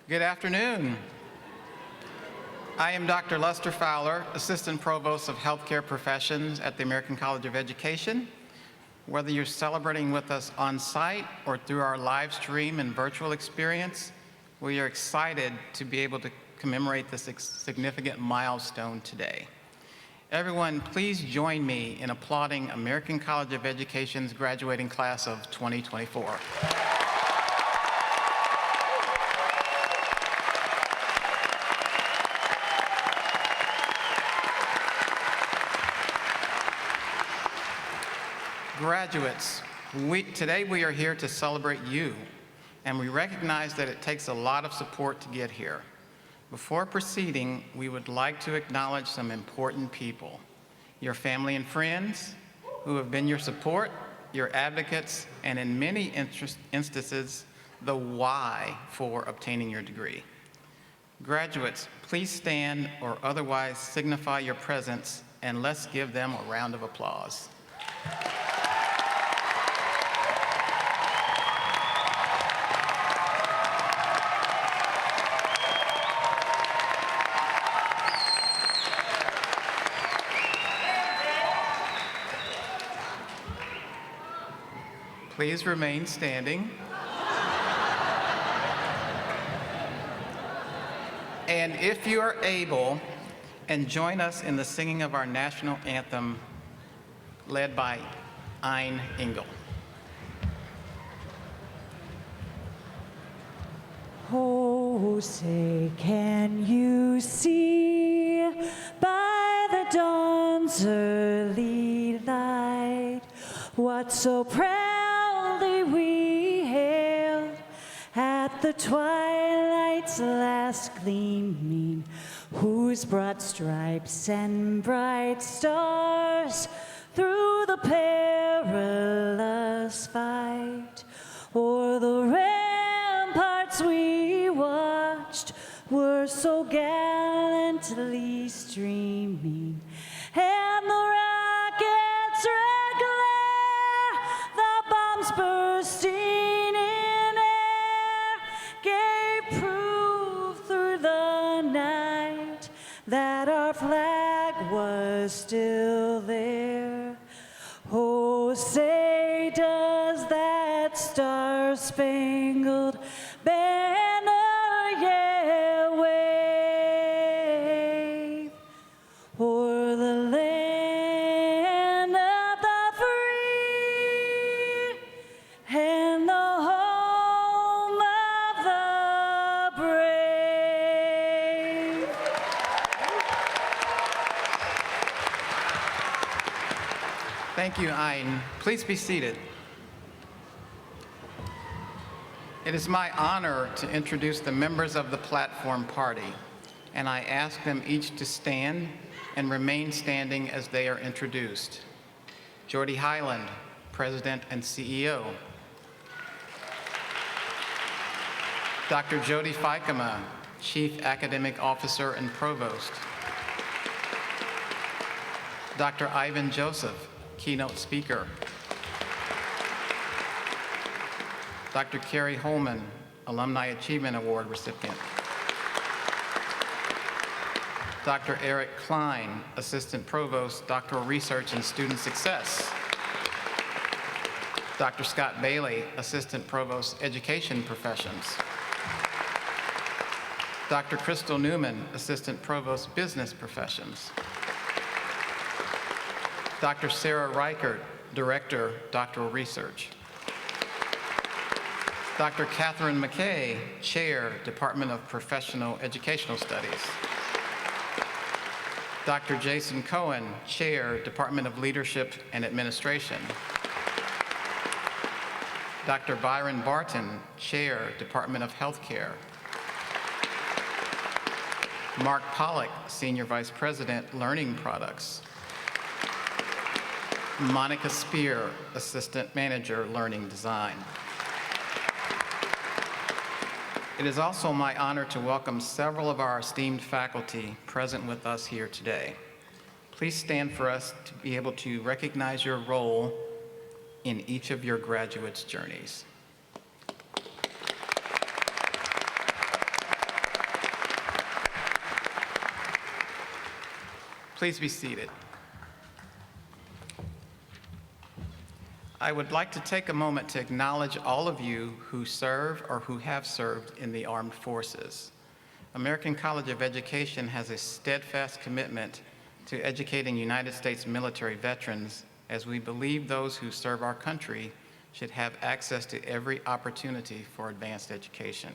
Good afternoon. I am Dr. Lester Fowler, Assistant Provost of Healthcare Professions at the American College of Education. Whether you're celebrating with us on site or through our live stream and virtual experience, we are excited to be able to commemorate this significant milestone today. Everyone, please join me in applauding American College of Education's graduating class of 2024. Graduates, today we are here to celebrate you, and we recognize that it takes a lot of support to get here. Before proceeding, we would like to acknowledge some important people: your family and friends who have been your support, your advocates, and in many instances, the why for obtaining your degree. Graduates, please stand or otherwise signify your presence, and let's give them a round of applause. Please remain standing. And if you are able, and join us in the singing of our national anthem led by Ein Engel. Oh, say, can you see by the dawn's early light what so proudly we hailed at the twilight's last gleaming, whose broad stripes and bright stars through the perilous fight o'er the ramparts we watched were so gallantly streaming, and the rockets' red glare, the bombs bursting in air, gave proof through the night that our flag was still there. Oh, say, does that star-spangled banner yet wave o'er the land of the free and the home of the brave? Thank you, Ein. Please be seated. It is my honor to introduce the members of the platform party, and I ask them each to stand and remain standing as they are introduced. Jordy Highland, President and CEO. Dr. Jody Fikema, Chief Academic Officer and Provost. Dr. Ivan Joseph, Keynote Speaker. Dr. Carrie Holman, Alumni Achievement Award recipient. Dr. Eric Klein, Assistant Provost, Doctoral Research and Student Success. Dr. Scott Bailey, Assistant Provost, Education Professions. Dr. Crystal Newman, Assistant Provost, Business Professions. Dr. Sarah Reichert, Director, Doctoral Research. Dr. Catherine McKay, Chair, Department of Professional Educational Studies. Dr. Jason Cohen, Chair, Department of Leadership and Administration. Dr. Byron Barton, Chair, Department of Healthcare. Mark Pollack, Senior Vice President, Learning Products. Monica Spear, Assistant Manager, Learning Design. It is also my honor to welcome several of our esteemed faculty present with us here today. Please stand for us to be able to recognize your role in each of your graduates' journeys. Please be seated. I would like to take a moment to acknowledge all of you who serve or who have served in the armed forces. American College of Education has a steadfast commitment to educating United States military veterans, as we believe those who serve our country should have access to every opportunity for advanced education.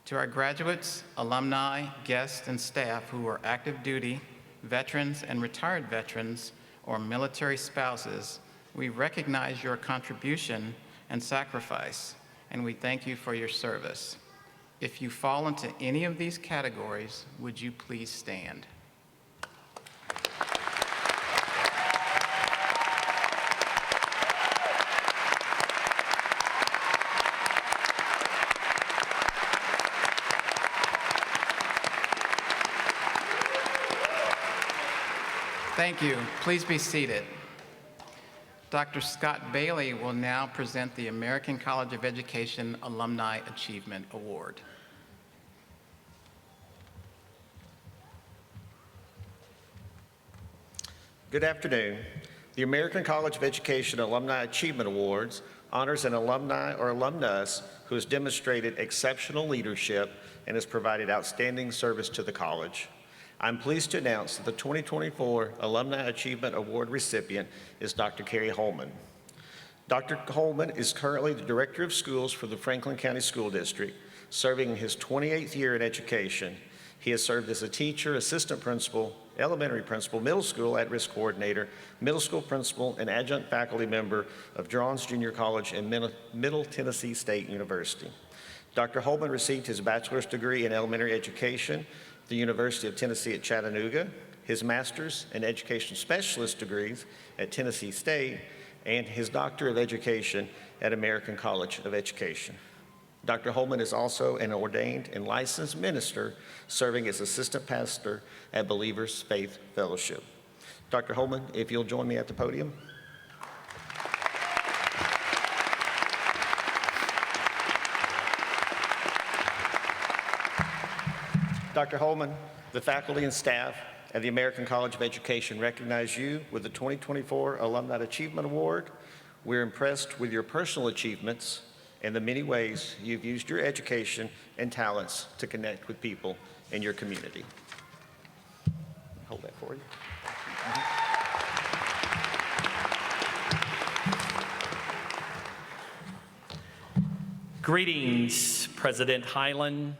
To our graduates, alumni, guests, and staff who are active duty, veterans, and retired veterans, or military spouses, we recognize your contribution and sacrifice, and we thank you for your service. If you fall into any of these categories, would you please stand? Thank you. Please be seated. Dr. Scott Bailey will now present the American College of Education Alumni Achievement Award. Good afternoon. The American College of Education Alumni Achievement Awards honors an alumni or alumnus who has demonstrated exceptional leadership and has provided outstanding service to the college. I'm pleased to announce that the 2024 Alumni Achievement Award recipient is Dr. Carrie Holman. Dr. Holman is currently the Director of Schools for the Franklin County School District, serving in his 28th year in education. He has served as a teacher, assistant principal, elementary principal, middle school at-risk coordinator, middle school principal, and adjunct faculty member of Johns Junior College and Middle Tennessee State University. Dr. Holman received his bachelor's degree in elementary education at the University of Tennessee at Chattanooga, his master's and education specialist degrees at Tennessee State, and his doctor of education at American College of Education. Dr. Holman is also an ordained and licensed minister serving as assistant pastor at Believers Faith Fellowship. Dr. Holman, if you'll join me at the podium. Dr. Holman, the faculty and staff at the American College of Education recognize you with the 2024 Alumni Achievement Award. We're impressed with your personal achievements and the many ways you've used your education and talents to connect with people in your community. Hold that for you. Greetings, President Highland,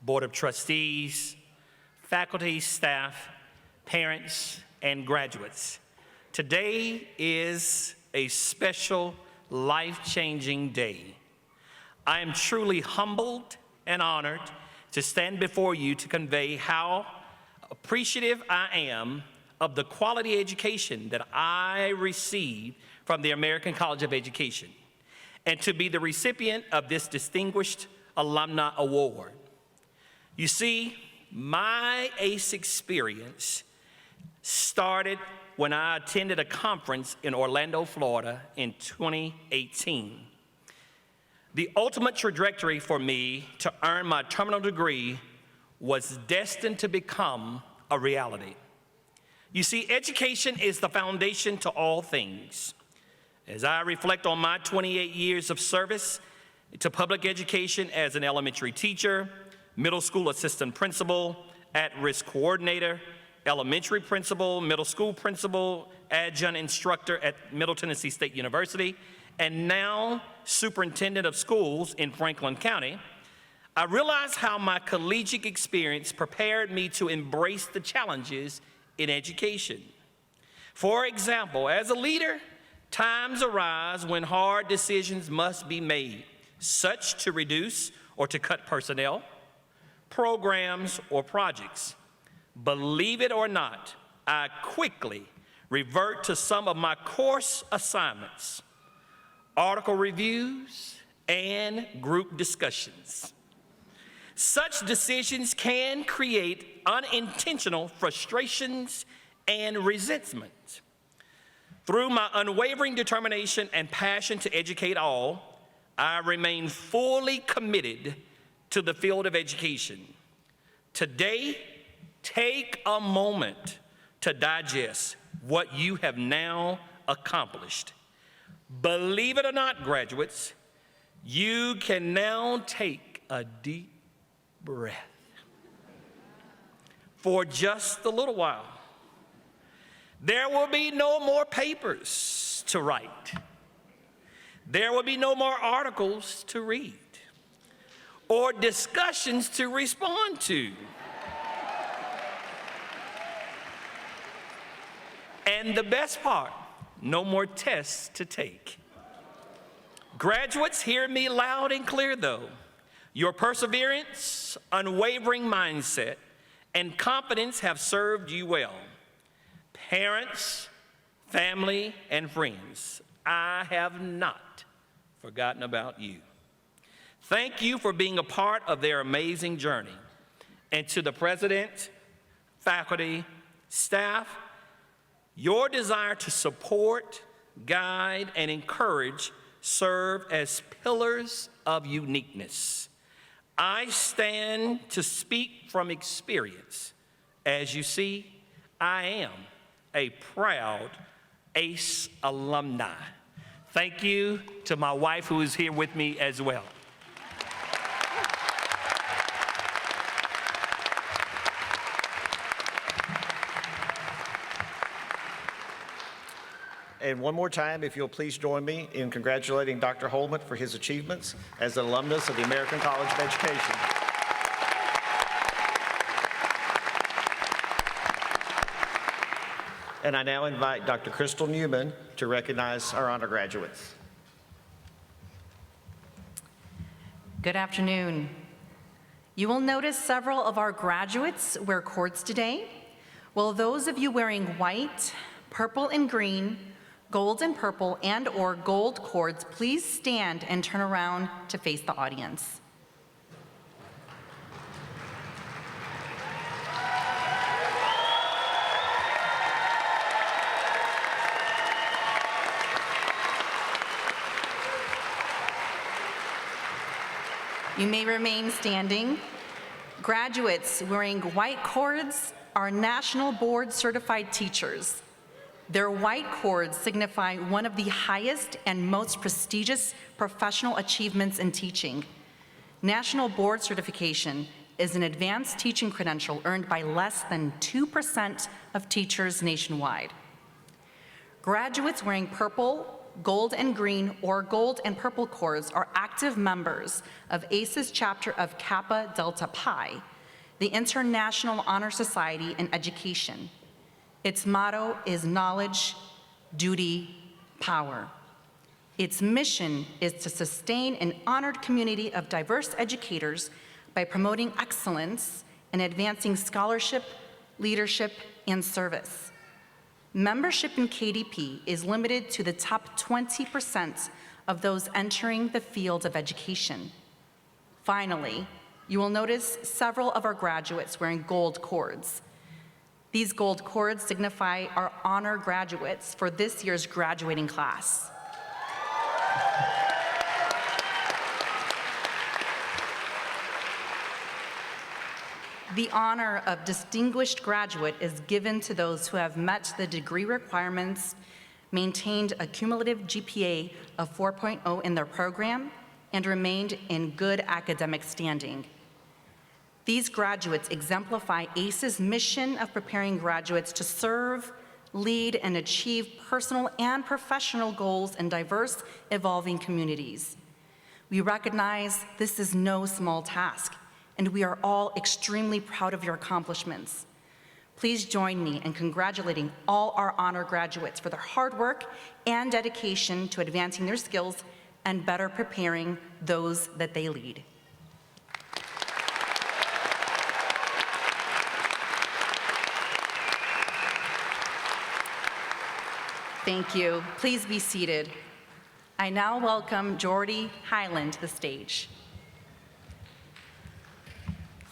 Board of Trustees, faculty, staff, parents, and graduates. Today is a special, life-changing day. I am truly humbled and honored to stand before you to convey how appreciative I am of the quality education that I received from the American College of Education, and to be the recipient of this distinguished alumni award. You see, my ACE experience started when I attended a conference in Orlando, Florida in 2018. The ultimate trajectory for me to earn my terminal degree was destined to become a reality. You see, education is the foundation to all things. As I reflect on my 28 years of service to public education as an elementary teacher, middle school assistant principal, at-risk coordinator, elementary principal, middle school principal, adjunct instructor at Middle Tennessee State University, and now superintendent of schools in Franklin County, I realized how my collegiate experience prepared me to embrace the challenges in education. For example, as a leader, times arise when hard decisions must be made, such to reduce or to cut personnel, programs, or projects. Believe it or not, I quickly revert to some of my course assignments, article reviews, and group discussions. Such decisions can create unintentional frustrations and resentment. Through my unwavering determination and passion to educate all, I remain fully committed to the field of education. Today, take a moment to digest what you have now accomplished. Believe it or not, graduates, you can now take a deep breath for just a little while. There will be no more papers to write. There will be no more articles to read or discussions to respond to. And the best part, no more tests to take. Graduates, hear me loud and clear though. Your perseverance, unwavering mindset, and confidence have served you well. Parents, family, and friends, I have not forgotten about you. Thank you for being a part of their amazing journey. And to the president, faculty, staff, your desire to support, guide, and encourage serve as pillars of uniqueness. I stand to speak from experience. As you see, I am a proud ACE alumni. Thank you to my wife who is here with me as well. And one more time, if you'll please join me in congratulating Dr. Holman for his achievements as an alumnus of the American College of Education. And I now invite Dr. Crystal Newman to recognize our honor graduates. Good afternoon. You will notice several of our graduates wear cords today. Well, those of you wearing white, purple and green, gold and purple, and/or gold cords, please stand and turn around to face the audience. You may remain standing. Graduates wearing white cords are National Board Certified Teachers. Their white cords signify one of the highest and most prestigious professional achievements in teaching. National Board Certification is an advanced teaching credential earned by less than 2% of teachers nationwide. Graduates wearing purple, gold and green, or gold and purple cords are active members of ACE's chapter of Kappa Delta Pi, the International Honor Society in Education. Its motto is knowledge, duty, power. Its mission is to sustain an honored community of diverse educators by promoting excellence and advancing scholarship, leadership, and service. Membership in KDP is limited to the top 20% of those entering the field of education. Finally, you will notice several of our graduates wearing gold cords. These gold cords signify our honor graduates for this year's graduating class. The honor of distinguished graduate is given to those who have met the degree requirements, maintained a cumulative GPA of 4.0 in their program, and remained in good academic standing. These graduates exemplify ACE's mission of preparing graduates to serve, lead, and achieve personal and professional goals in diverse, evolving communities. We recognize this is no small task, and we are all extremely proud of your accomplishments. Please join me in congratulating all our honor graduates for their hard work and dedication to advancing their skills and better preparing those that they lead. Thank you. Please be seated. I now welcome Jordy Highland to the stage.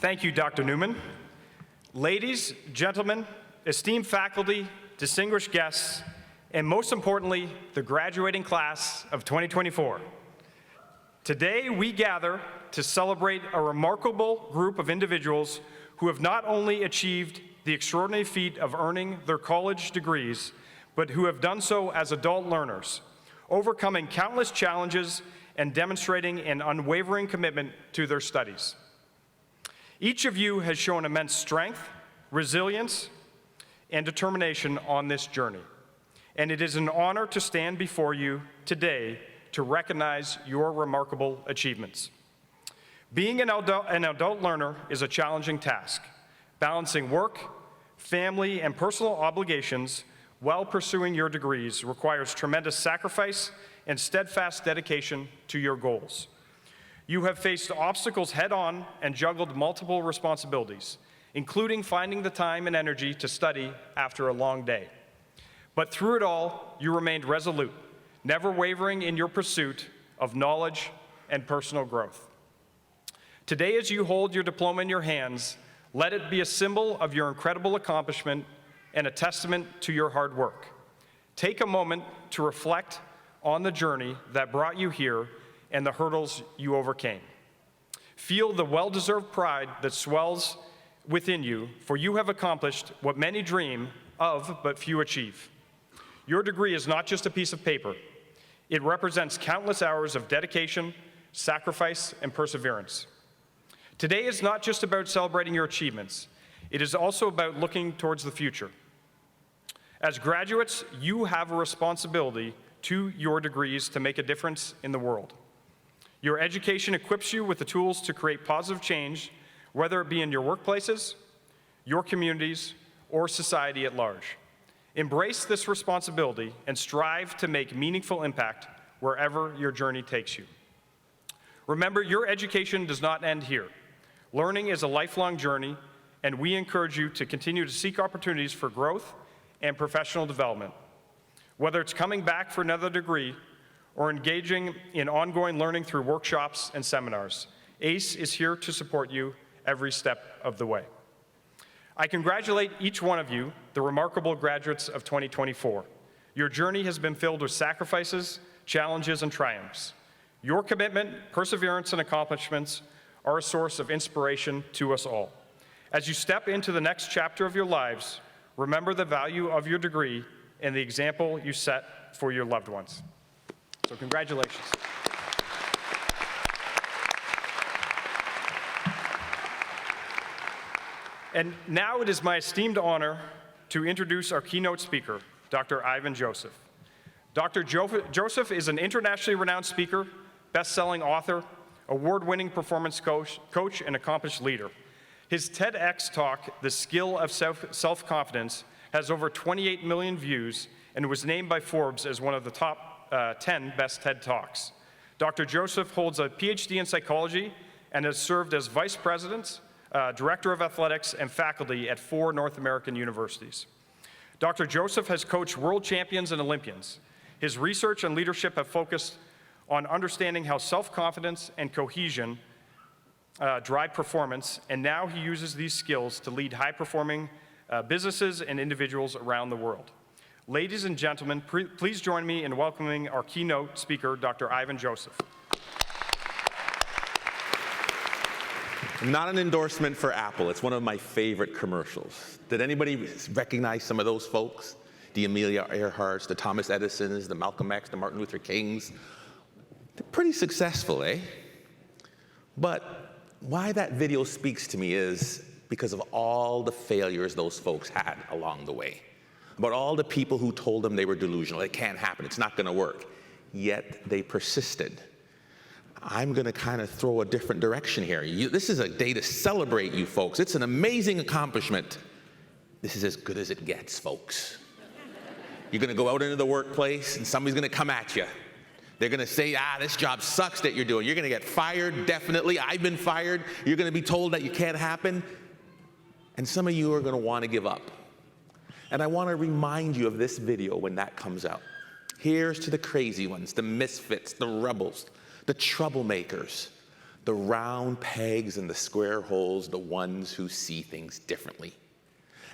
Thank you, Dr. Newman. Ladies, gentlemen, esteemed faculty, distinguished guests, and most importantly, the graduating class of 2024. Today, we gather to celebrate a remarkable group of individuals who have not only achieved the extraordinary feat of earning their college degrees, but who have done so as adult learners, overcoming countless challenges and demonstrating an unwavering commitment to their studies. Each of you has shown immense strength, resilience, and determination on this journey, and it is an honor to stand before you today to recognize your remarkable achievements. Being an adult learner is a challenging task, balancing work, family, and personal obligations while pursuing your degrees requires tremendous sacrifice and steadfast dedication to your goals. You have faced obstacles head-on and juggled multiple responsibilities, including finding the time and energy to study after a long day. But through it all, you remained resolute, never wavering in your pursuit of knowledge and personal growth. Today, as you hold your diploma in your hands, let it be a symbol of your incredible accomplishment and a testament to your hard work. Take a moment to reflect on the journey that brought you here and the hurdles you overcame. Feel the well-deserved pride that swells within you, for you have accomplished what many dream of but few achieve. Your degree is not just a piece of paper. It represents countless hours of dedication, sacrifice, and perseverance. Today is not just about celebrating your achievements. It is also about looking towards the future. As graduates, you have a responsibility to your degrees to make a difference in the world. Your education equips you with the tools to create positive change, whether it be in your workplaces, your communities, or society at large. Embrace this responsibility and strive to make meaningful impact wherever your journey takes you. Remember, your education does not end here. Learning is a lifelong journey, and we encourage you to continue to seek opportunities for growth and professional development. Whether it's coming back for another degree or engaging in ongoing learning through workshops and seminars, ACE is here to support you every step of the way. I congratulate each one of you, the remarkable graduates of 2024. Your journey has been filled with sacrifices, challenges, and triumphs. Your commitment, perseverance, and accomplishments are a source of inspiration to us all. As you step into the next chapter of your lives, remember the value of your degree and the example you set for your loved ones. So congratulations. And now it is my esteemed honor to introduce our keynote speaker, Dr. Ivan Joseph. Dr. Joseph is an internationally renowned speaker, best-selling author, award-winning performance coach, and accomplished leader. His TEDx talk, The Skill of Self-Confidence, has over 28 million views and was named by Forbes as one of the top 10 best TED Talks. Dr. Joseph holds a PhD in psychology and has served as vice president, director of athletics, and faculty at 4 North American universities. Dr. Joseph has coached world champions and Olympians. His research and leadership have focused on understanding how self-confidence and cohesion drive performance, and now he uses these skills to lead high-performing businesses and individuals around the world. Ladies and gentlemen, please join me in welcoming our keynote speaker, Dr. Ivan Joseph. Not an endorsement for Apple. It's one of my favorite commercials. Did anybody recognize some of those folks? The Amelia Earharts, the Thomas Edisons, the Malcolm X, the Martin Luther Kings. They're pretty successful, eh? But why that video speaks to me is because of all the failures those folks had along the way. About all the people who told them they were delusional. It can't happen. It's not going to work. Yet they persisted. I'm going to kind of throw a different direction here. This is a day to celebrate you folks. It's an amazing accomplishment. This is as good as it gets, folks. You're going to go out into the workplace and somebody's going to come at you. They're going to say, this job sucks that you're doing. You're going to get fired, definitely. I've been fired. You're going to be told that you can't happen. And some of you are going to want to give up. And I want to remind you of this video when that comes out. Here's to the crazy ones, the misfits, the rebels, the troublemakers, the round pegs and the square holes, the ones who see things differently.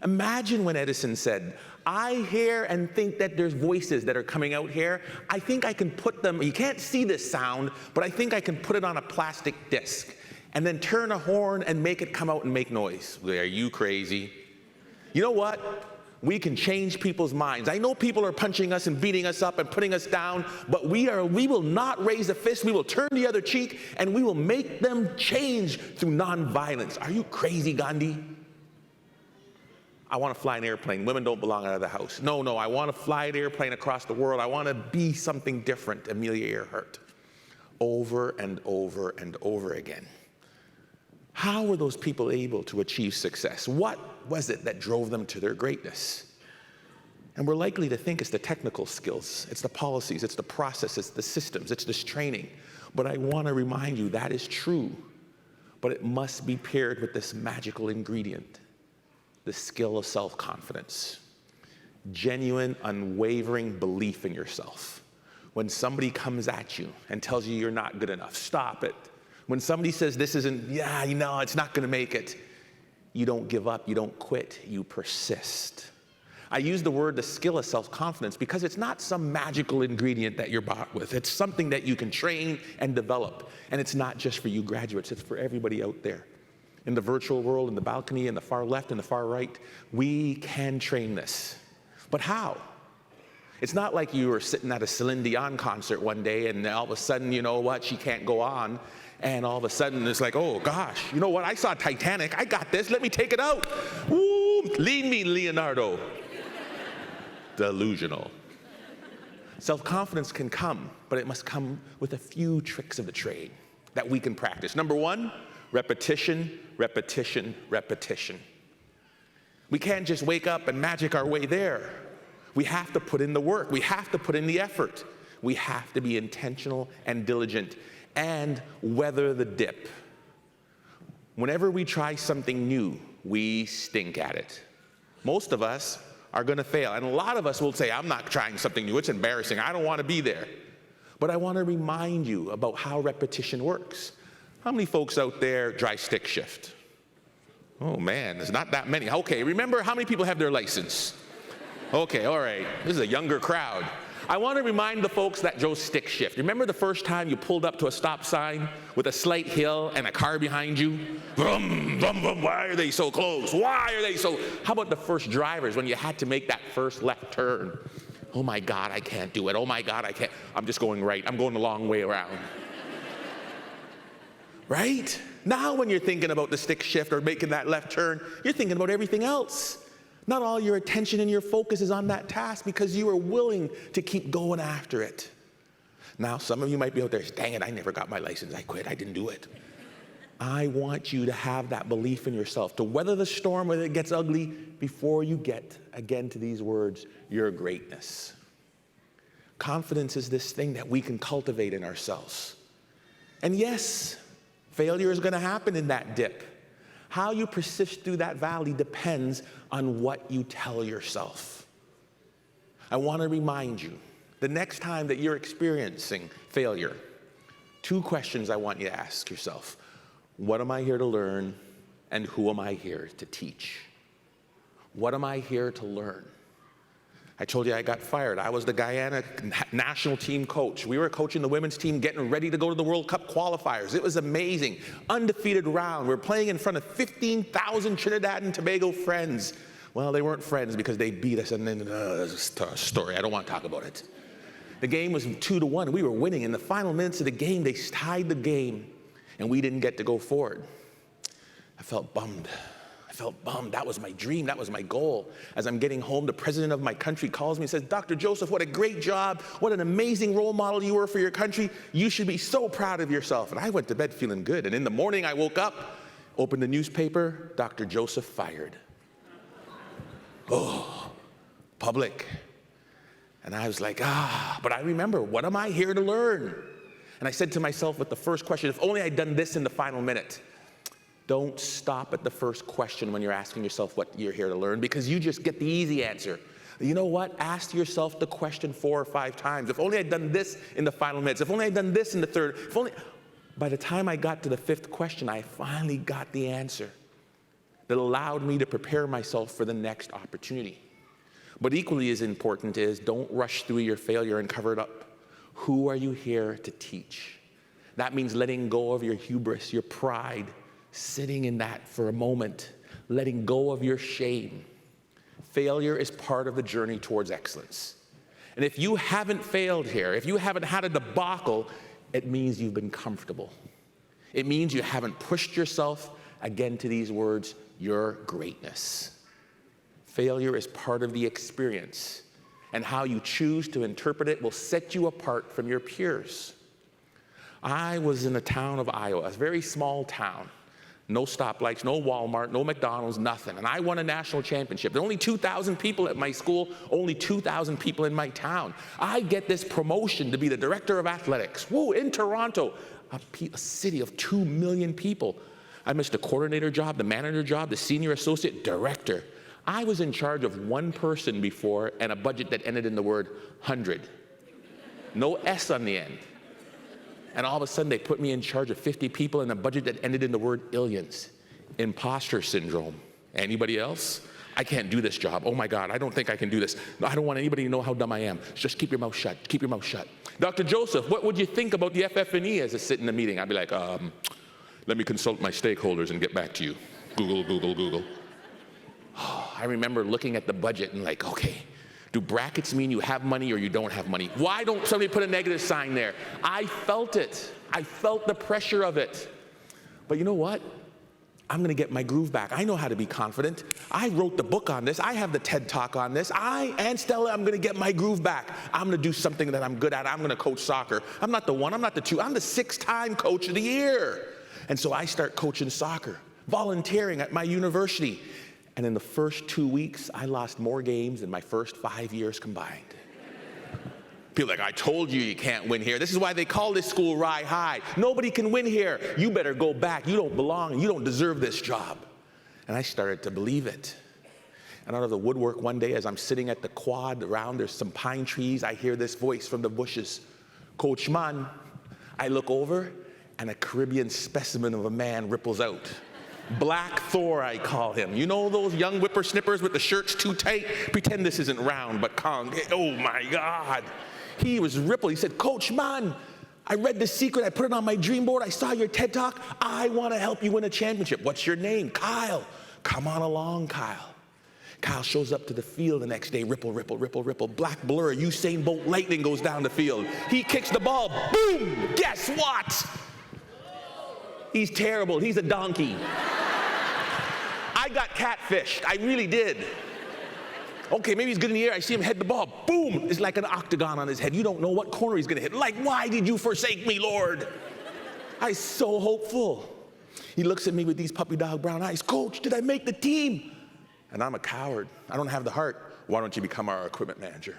Imagine when Edison said, I hear and think that there's voices that are coming out here. I think I can put them, you can't see this sound, but I think I can put it on a plastic disc and then turn a horn and make it come out and make noise. Are you crazy? You know what? We can change people's minds. I know people are punching us and beating us up and putting us down, but we will not raise a fist. We will turn the other cheek, and we will make them change through nonviolence. Are you crazy, Gandhi? I want to fly an airplane. Women don't belong out of the house. No, I want to fly an airplane across the world. I want to be something different, Amelia Earhart. Over and over and over again. How were those people able to achieve success? What was it that drove them to their greatness? And we're likely to think it's the technical skills, it's the policies, it's the process, it's the systems, it's this training. But I want to remind you that is true, but it must be paired with this magical ingredient, the skill of self-confidence. Genuine, unwavering belief in yourself. When somebody comes at you and tells you you're not good enough, stop it. When somebody says this isn't, it's not going to make it, you don't give up, you don't quit, you persist. I use the skill of self-confidence because it's not some magical ingredient that you're bought with. It's something that you can train and develop. And it's not just for you graduates, it's for everybody out there. In the virtual world, in the balcony, in the far left, and the far right, we can train this. But how? It's not like you were sitting at a Celine Dion concert one day and all of a sudden, you know what, she can't go on. And all of a sudden it's like, oh gosh, you know what, I saw Titanic, I got this, let me take it out. Woo, lead me, Leonardo. Delusional. Self-confidence can come, but it must come with a few tricks of the trade that we can practice. Number one, repetition, repetition, repetition. We can't just wake up and magic our way there. We have to put in the work. We have to put in the effort. We have to be intentional and diligent and weather the dip. Whenever we try something new, we stink at it. Most of us are going to fail. And a lot of us will say, I'm not trying something new. It's embarrassing. I don't want to be there. But I want to remind you about how repetition works. How many folks out there drive stick shift? Oh man, there's not that many. Okay, remember how many people have their license? Okay, all right. This is a younger crowd. I want to remind the folks that drove stick shift. Remember the first time you pulled up to a stop sign with a slight hill and a car behind you? Vroom, vroom, vroom. Why are they so close? Why are they so? How about the first drivers when you had to make that first left turn? Oh my God, I can't do it. Oh my God, I can't. I'm just going right. I'm going the long way around. Right? Now when you're thinking about the stick shift or making that left turn, you're thinking about everything else. Not all your attention and your focus is on that task because you are willing to keep going after it. Now, some of you might be out there, dang it, I never got my license. I quit. I didn't do it. I want you to have that belief in yourself, to weather the storm when it gets ugly before you get, again, to these words, your greatness. Confidence is this thing that we can cultivate in ourselves. And yes, failure is going to happen in that dip. How you persist through that valley depends on what you tell yourself. I want to remind you, the next time that you're experiencing failure, 2 questions I want you to ask yourself. What am I here to learn, and who am I here to teach? What am I here to learn? I told you I got fired. I was the Guyana national team coach. We were coaching the women's team, getting ready to go to the World Cup qualifiers. It was amazing. Undefeated round. We were playing in front of 15,000 Trinidad and Tobago friends. Well, they weren't friends because they beat us, and then there's a story. I don't want to talk about it. The game was 2-1. We were winning. In the final minutes of the game, they tied the game, and we didn't get to go forward. I felt bummed. That was my dream. That was my goal. As I'm getting home, the president of my country calls me and says, Dr. Joseph, what a great job. What an amazing role model you were for your country. You should be so proud of yourself. And I went to bed feeling good. And in the morning, I woke up, opened the newspaper, Dr. Joseph fired. Oh, public. And I was like, but I remember, what am I here to learn? And I said to myself with the first question, if only I'd done this in the final minute. Don't stop at the first question when you're asking yourself what you're here to learn, because you just get the easy answer. You know what? Ask yourself the question 4 or 5 times. If only I'd done this in the final minutes. If only I'd done this in the third. If only. By the time I got to the 5th question, I finally got the answer that allowed me to prepare myself for the next opportunity. But equally as important is, don't rush through your failure and cover it up. Who are you here to teach? That means letting go of your hubris, your pride, sitting in that for a moment, letting go of your shame. Failure is part of the journey towards excellence. And if you haven't failed here, if you haven't had a debacle, it means you've been comfortable. It means you haven't pushed yourself, again, to these words, your greatness. Failure is part of the experience, and how you choose to interpret it will set you apart from your peers. I was in a town of Iowa, a very small town. No stoplights, no Walmart, no McDonald's, nothing. And I won a national championship. There were only 2,000 people at my school, only 2,000 people in my town. I get this promotion to be the director of athletics. Woo, in Toronto, a city of 2 million people. I missed the coordinator job, the manager job, the senior associate director. I was in charge of one person before and a budget that ended in the word 100. No S on the end. And all of a sudden, they put me in charge of 50 people and a budget that ended in the word illions. Imposter syndrome. Anybody else? I can't do this job. Oh my God, I don't think I can do this. No, I don't want anybody to know how dumb I am. Just keep your mouth shut. Keep your mouth shut. Dr. Joseph, what would you think about the FF&E as I sit in the meeting? I'd be like, let me consult my stakeholders and get back to you. Google, Google, Google. Oh, I remember looking at the budget and like, okay, do brackets mean you have money or you don't have money? Why don't somebody put a negative sign there? I felt it. I felt the pressure of it. But you know what? I'm going to get my groove back. I know how to be confident. I wrote the book on this. I have the TED Talk on this. And Stella, I'm going to get my groove back. I'm going to do something that I'm good at. I'm going to coach soccer. I'm not the one. I'm not the two. I'm the 6-time coach of the year. And so I start coaching soccer, volunteering at my university. And in the first 2 weeks, I lost more games than my first 5 years combined. People are like, I told you you can't win here. This is why they call this school Rye High. Nobody can win here. You better go back. You don't belong. You don't deserve this job. And I started to believe it. And out of the woodwork one day, as I'm sitting at the quad around, there's some pine trees, I hear this voice from the bushes. Coach Mann. I look over, and a Caribbean specimen of a man ripples out. Black Thor, I call him. You know those young whippersnippers with the shirts too tight? Pretend this isn't round, but Kong. Oh my God. He was rippled. He said, Coach Mann, I read The Secret. I put it on my dream board. I saw your TED Talk. I want to help you win a championship. What's your name? Kyle. Come on along, Kyle. Kyle shows up to the field the next day. Ripple, ripple, ripple, ripple. Black blur. Usain Bolt lightning goes down the field. He kicks the ball. Boom. Guess what? He's terrible. He's a donkey. I got catfished. I really did. Okay, maybe he's good in the air. I see him head the ball. Boom! It's like an octagon on his head. You don't know what corner he's going to hit. Like, why did you forsake me, Lord? I was so hopeful. He looks at me with these puppy dog brown eyes. Coach, did I make the team? And I'm a coward. I don't have the heart. Why don't you become our equipment manager?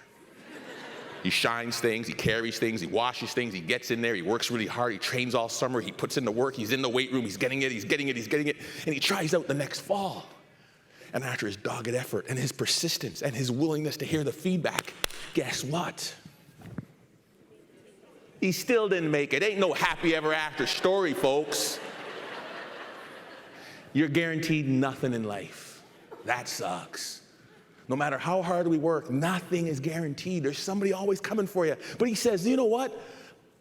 He shines things, he carries things, he washes things, he gets in there, he works really hard, he trains all summer, he puts in the work, he's in the weight room, he's getting it, and he tries out the next fall. And after his dogged effort and his persistence and his willingness to hear the feedback, guess what? He still didn't make it. Ain't no happy ever after story, folks. You're guaranteed nothing in life. That sucks. No matter how hard we work, nothing is guaranteed. There's somebody always coming for you. But he says, you know what?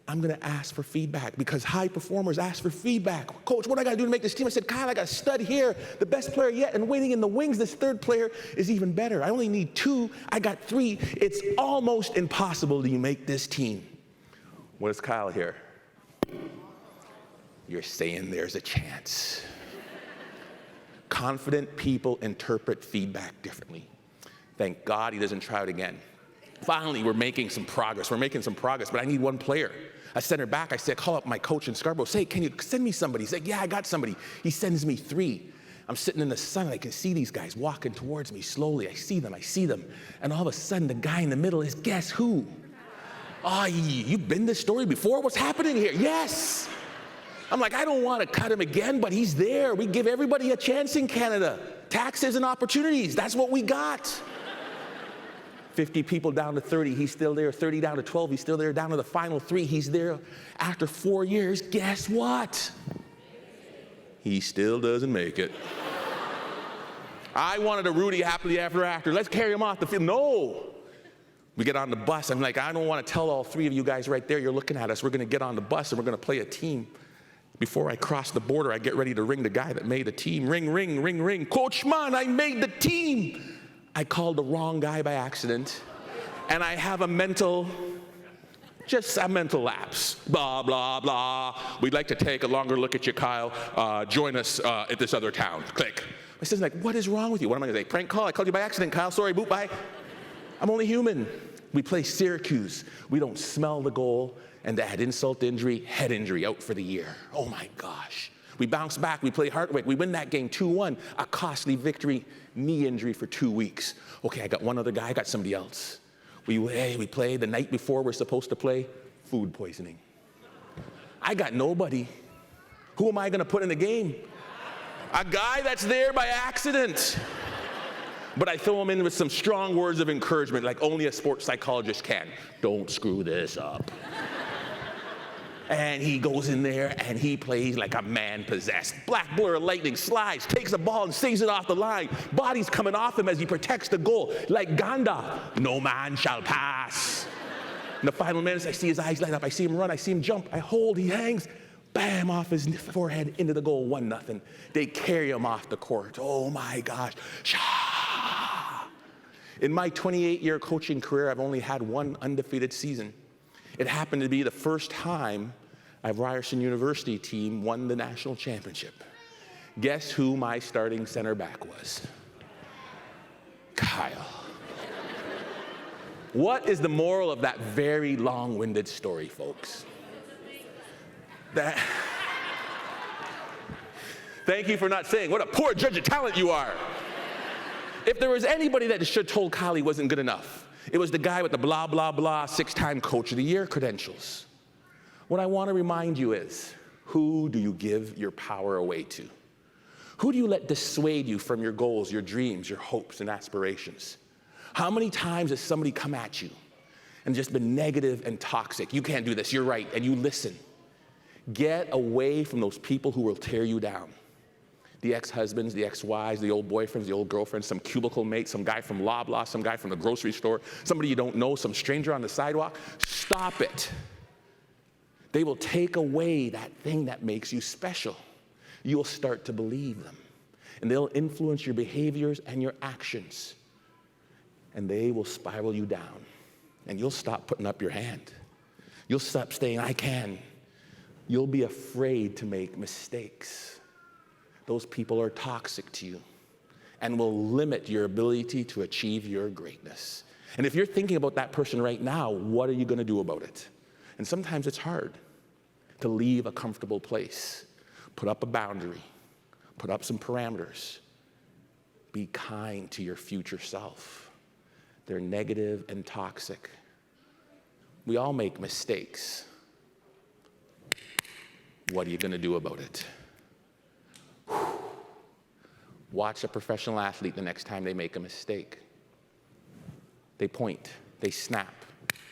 I'm going to ask for feedback because high performers ask for feedback. Coach, what do I got to do to make this team? I said, Kyle, I got a stud here, the best player yet, and waiting in the wings, this third player is even better. I only need 2. I got 3. It's almost impossible to make this team. What does Kyle hear? You're saying there's a chance. Confident people interpret feedback differently. Thank God he doesn't try it again. Finally, we're making some progress. But I need one player. I sent her back. I said, call up my coach in Scarborough. Say, can you send me somebody? He's like, yeah, I got somebody. He sends me 3. I'm sitting in the sun, and I can see these guys walking towards me slowly. I see them. And all of a sudden, the guy in the middle is, guess who? Oh, you've been this story before? What's happening here? Yes. I'm like, I don't want to cut him again, but he's there. We give everybody a chance in Canada. Taxes and opportunities. That's what we got. 50 people down to 30, he's still there. 30 down to 12, he's still there. Down to the final 3, he's there. After 4 years, guess what? He still doesn't make it. I wanted a Rudy happily ever after. Let's carry him off the field. No. We get on the bus. I'm like, I don't want to tell all 3 of you guys right there, you're looking at us. We're going to get on the bus and we're going to play a team. Before I cross the border, I get ready to ring the guy that made the team. Ring, ring, ring, ring. Coach Mann, I made the team. I called the wrong guy by accident, and I have a mental lapse. Blah, blah, blah. We'd like to take a longer look at you, Kyle. Join us at this other town. Click. My sister's like, what is wrong with you? What am I going to say? Prank call? I called you by accident, Kyle. Sorry, boop, bye. I'm only human. We play Syracuse. We don't smell the goal. And to add insult to injury, head injury, out for the year. Oh my gosh. We bounce back. We play Hartwick. We win that game 2-1. A costly victory, knee injury for 2 weeks. Okay, I got one other guy. I got somebody else. We play the night before we're supposed to play, food poisoning. I got nobody. Who am I going to put in the game? A guy that's there by accident. But I throw him in with some strong words of encouragement, like only a sports psychologist can. Don't screw this up. And he goes in there and he plays like a man possessed. Black blur of lightning, slides, takes the ball and sings it off the line. Body's coming off him as he protects the goal. Like Gandalf, no man shall pass. In the final minutes, I see his eyes light up. I see him run. I see him jump. I hold. He hangs. Bam, off his forehead into the goal. 1-0. They carry him off the court. Oh my gosh. Shah. In my 28-year coaching career, I've only had one undefeated season. It happened to be the first time our Ryerson University team won the national championship. Guess who my starting center back was? Kyle. What is the moral of that very long-winded story, folks? Thank you for not saying, what a poor judge of talent you are. If there was anybody that should have told Kyle he wasn't good enough, it was the guy with the blah, blah, blah, 6-time Coach of the Year credentials. What I want to remind you is, who do you give your power away to? Who do you let dissuade you from your goals, your dreams, your hopes, and aspirations? How many times has somebody come at you and just been negative and toxic? You can't do this, you're right, and you listen. Get away from those people who will tear you down. The ex-husbands, the ex-wives, the old boyfriends, the old girlfriends, some cubicle mate, some guy from Loblaw, some guy from the grocery store, somebody you don't know, some stranger on the sidewalk. Stop it. They will take away that thing that makes you special. You'll start to believe them. And they'll influence your behaviors and your actions. And they will spiral you down. And you'll stop putting up your hand. You'll stop saying, I can. You'll be afraid to make mistakes. Those people are toxic to you and will limit your ability to achieve your greatness. And if you're thinking about that person right now, what are you going to do about it? And sometimes it's hard to leave a comfortable place, put up a boundary, put up some parameters. Be kind to your future self. They're negative and toxic. We all make mistakes. What are you going to do about it? Watch a professional athlete the next time they make a mistake. They point, they snap,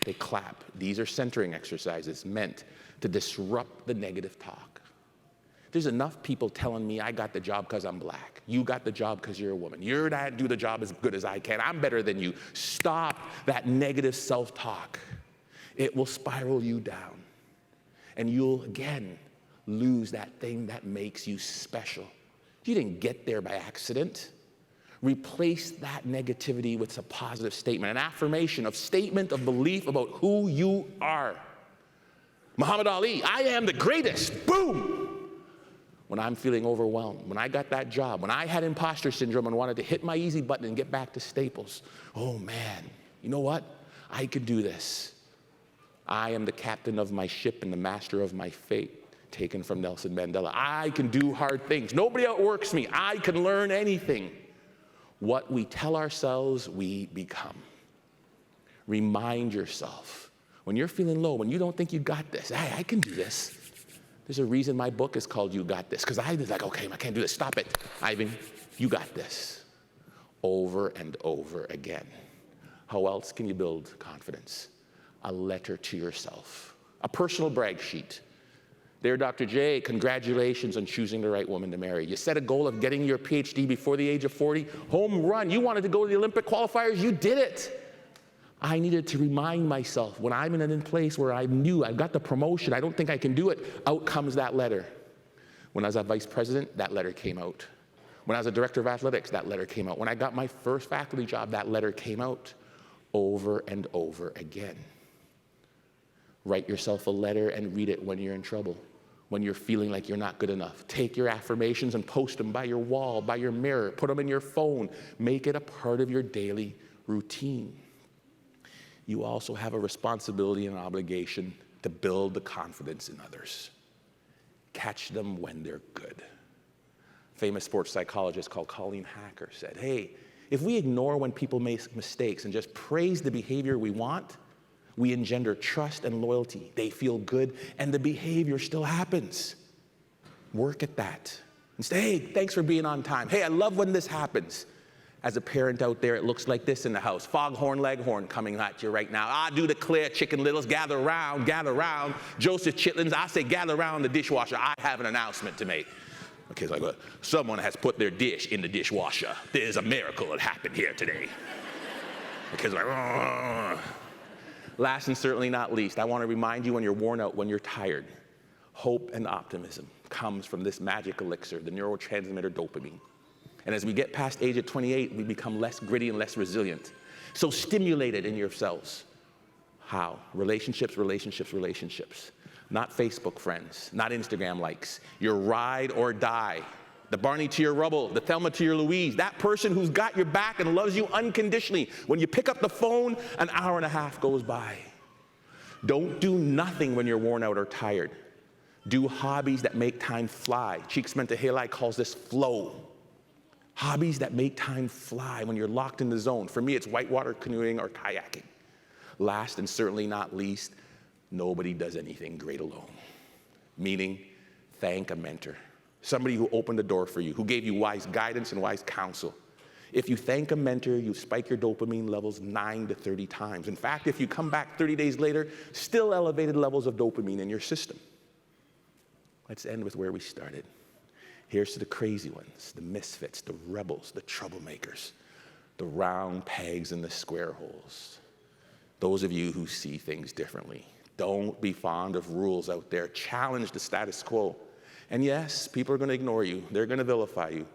they clap. These are centering exercises meant to disrupt the negative talk. There's enough people telling me I got the job because I'm black. You got the job because you're a woman. You're not do the job as good as I can. I'm better than you. Stop that negative self-talk. It will spiral you down. And you'll, again, lose that thing that makes you special. You didn't get there by accident. Replace that negativity with a positive statement, an affirmation, a statement of belief about who you are. Muhammad Ali, I am the greatest. Boom! When I'm feeling overwhelmed, when I got that job, when I had imposter syndrome and wanted to hit my easy button and get back to Staples, oh man, you know what? I could do this. I am the captain of my ship and the master of my fate. Taken from Nelson Mandela. I can do hard things. Nobody outworks me. I can learn anything. What we tell ourselves, we become. Remind yourself. When you're feeling low, when you don't think you got this, hey, I can do this. There's a reason my book is called You Got This, because I was like, okay, I can't do this. Stop it. Ivan, you got this. Over and over again. How else can you build confidence? A letter to yourself. A personal brag sheet. Dear Dr. J, congratulations on choosing the right woman to marry. You set a goal of getting your PhD before the age of 40. Home run. You wanted to go to the Olympic qualifiers. You did it. I needed to remind myself when I'm in a place where I knew I got the promotion, I don't think I can do it. Out comes that letter. When I was a vice president, that letter came out. When I was a director of athletics, that letter came out. When I got my first faculty job, that letter came out over and over again. Write yourself a letter and read it when you're in trouble, when you're feeling like you're not good enough. Take your affirmations and post them by your wall, by your mirror. Put them in your phone. Make it a part of your daily routine. You also have a responsibility and an obligation to build the confidence in others. Catch them when they're good. Famous sports psychologist called Colleen Hacker said, hey, if we ignore when people make mistakes and just praise the behavior we want, we engender trust and loyalty. They feel good, and the behavior still happens. Work at that. And say, hey, thanks for being on time. Hey, I love when this happens. As a parent out there, it looks like this in the house. Foghorn Leghorn coming at you right now. I do declare, Chicken Littles, gather round, gather round. Joseph Chitlins, I say gather round the dishwasher. I have an announcement to make. Okay, it's like, someone has put their dish in the dishwasher. There's a miracle that happened here today. The kids are like, last and certainly not least, I want to remind you when you're worn out, when you're tired, hope and optimism comes from this magic elixir, the neurotransmitter dopamine. And as we get past age of 28, we become less gritty and less resilient. So stimulate it in yourselves. How? Relationships, relationships, relationships. Not Facebook friends, not Instagram likes. Your ride or die. The Barney to your Rubble, the Thelma to your Louise, that person who's got your back and loves you unconditionally. When you pick up the phone, an hour and a half goes by. Don't do nothing when you're worn out or tired. Do hobbies that make time fly. Csikszentmihalyi calls this flow. Hobbies that make time fly when you're locked in the zone. For me, it's whitewater canoeing or kayaking. Last and certainly not least, nobody does anything great alone. Meaning, thank a mentor. Somebody who opened the door for you, who gave you wise guidance and wise counsel. If you thank a mentor, you spike your dopamine levels 9 to 30 times. In fact, if you come back 30 days later, still elevated levels of dopamine in your system. Let's end with where we started. Here's to the crazy ones, the misfits, the rebels, the troublemakers, the round pegs in the square holes. Those of you who see things differently. Don't be fond of rules out there. Challenge the status quo. And yes, people are going to ignore you. They're going to vilify you.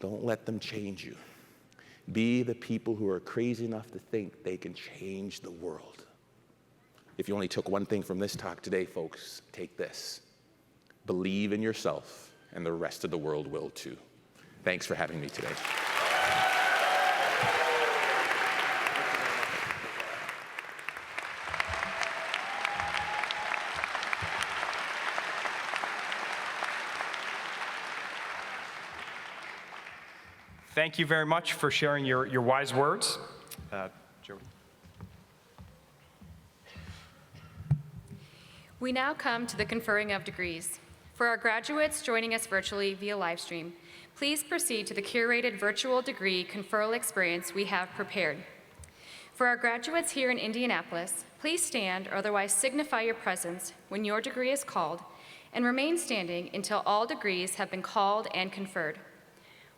Don't let them change you. Be the people who are crazy enough to think they can change the world. If you only took one thing from this talk today, folks, take this. Believe in yourself, and the rest of the world will too. Thanks for having me today. Thank you very much for sharing your wise words. Joey. We now come to the conferring of degrees. For our graduates joining us virtually via live stream, please proceed to the curated virtual degree conferral experience we have prepared. For our graduates here in Indianapolis, please stand or otherwise signify your presence when your degree is called, and remain standing until all degrees have been called and conferred.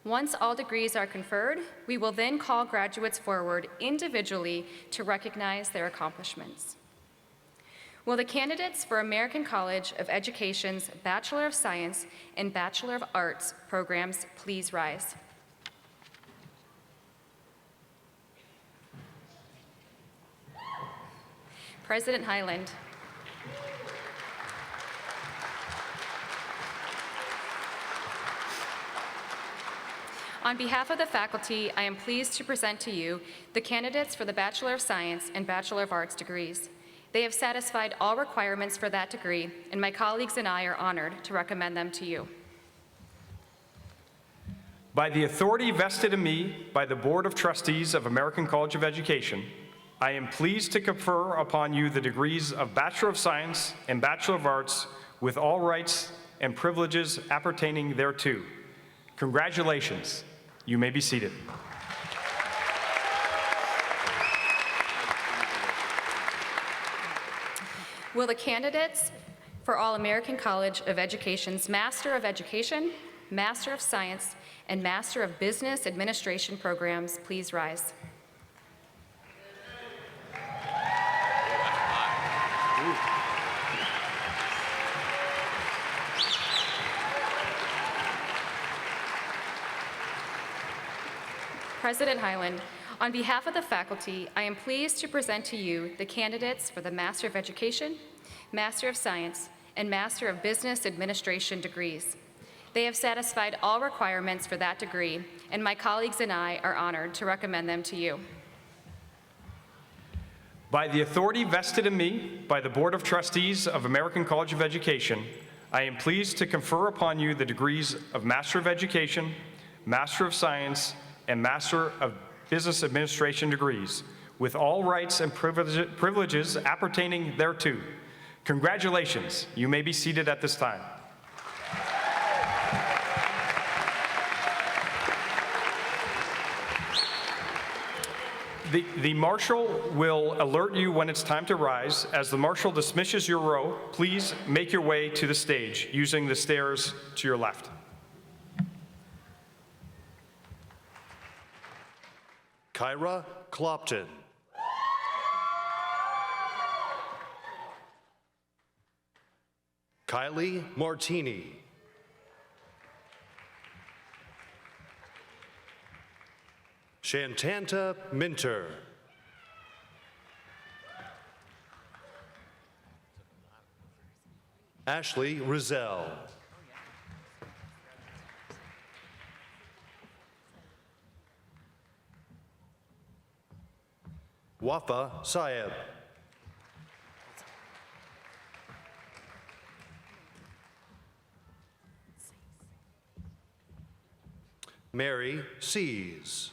Once all degrees are conferred, we will then call graduates forward individually to recognize their accomplishments. Will the candidates for American College of Education's Bachelor of Science and Bachelor of Arts programs please rise? President Highland. On behalf of the faculty, I am pleased to present to you the candidates for the Bachelor of Science and Bachelor of Arts degrees. They have satisfied all requirements for that degree, and my colleagues and I are honored to recommend them to you. By the authority vested in me by the Board of Trustees of American College of Education, I am pleased to confer upon you the degrees of Bachelor of Science and Bachelor of Arts with all rights and privileges appertaining thereto. Congratulations. You may be seated. Will the candidates for All American College of Education's Master of Education, Master of Science, and Master of Business Administration programs please rise? President Hyland, on behalf of the faculty, I am pleased to present to you the candidates for the Master of Education, Master of Science, and Master of Business Administration degrees. They have satisfied all requirements for that degree, and my colleagues and I are honored to recommend them to you. By the authority vested in me by the Board of Trustees of American College of Education, I am pleased to confer upon you the degrees of Master of Education, Master of Science, and Master of Business Administration degrees, with all rights and privileges appertaining thereto. Congratulations. You may be seated at this time. The marshal will alert you when it's time to rise. As the marshal dismisses your row, please make your way to the stage using the stairs to your left. Kyra Clopton. Kylie Martini. Shantanta Minter. Ashley Rizal. Wafa Sayeb. Mary Sees.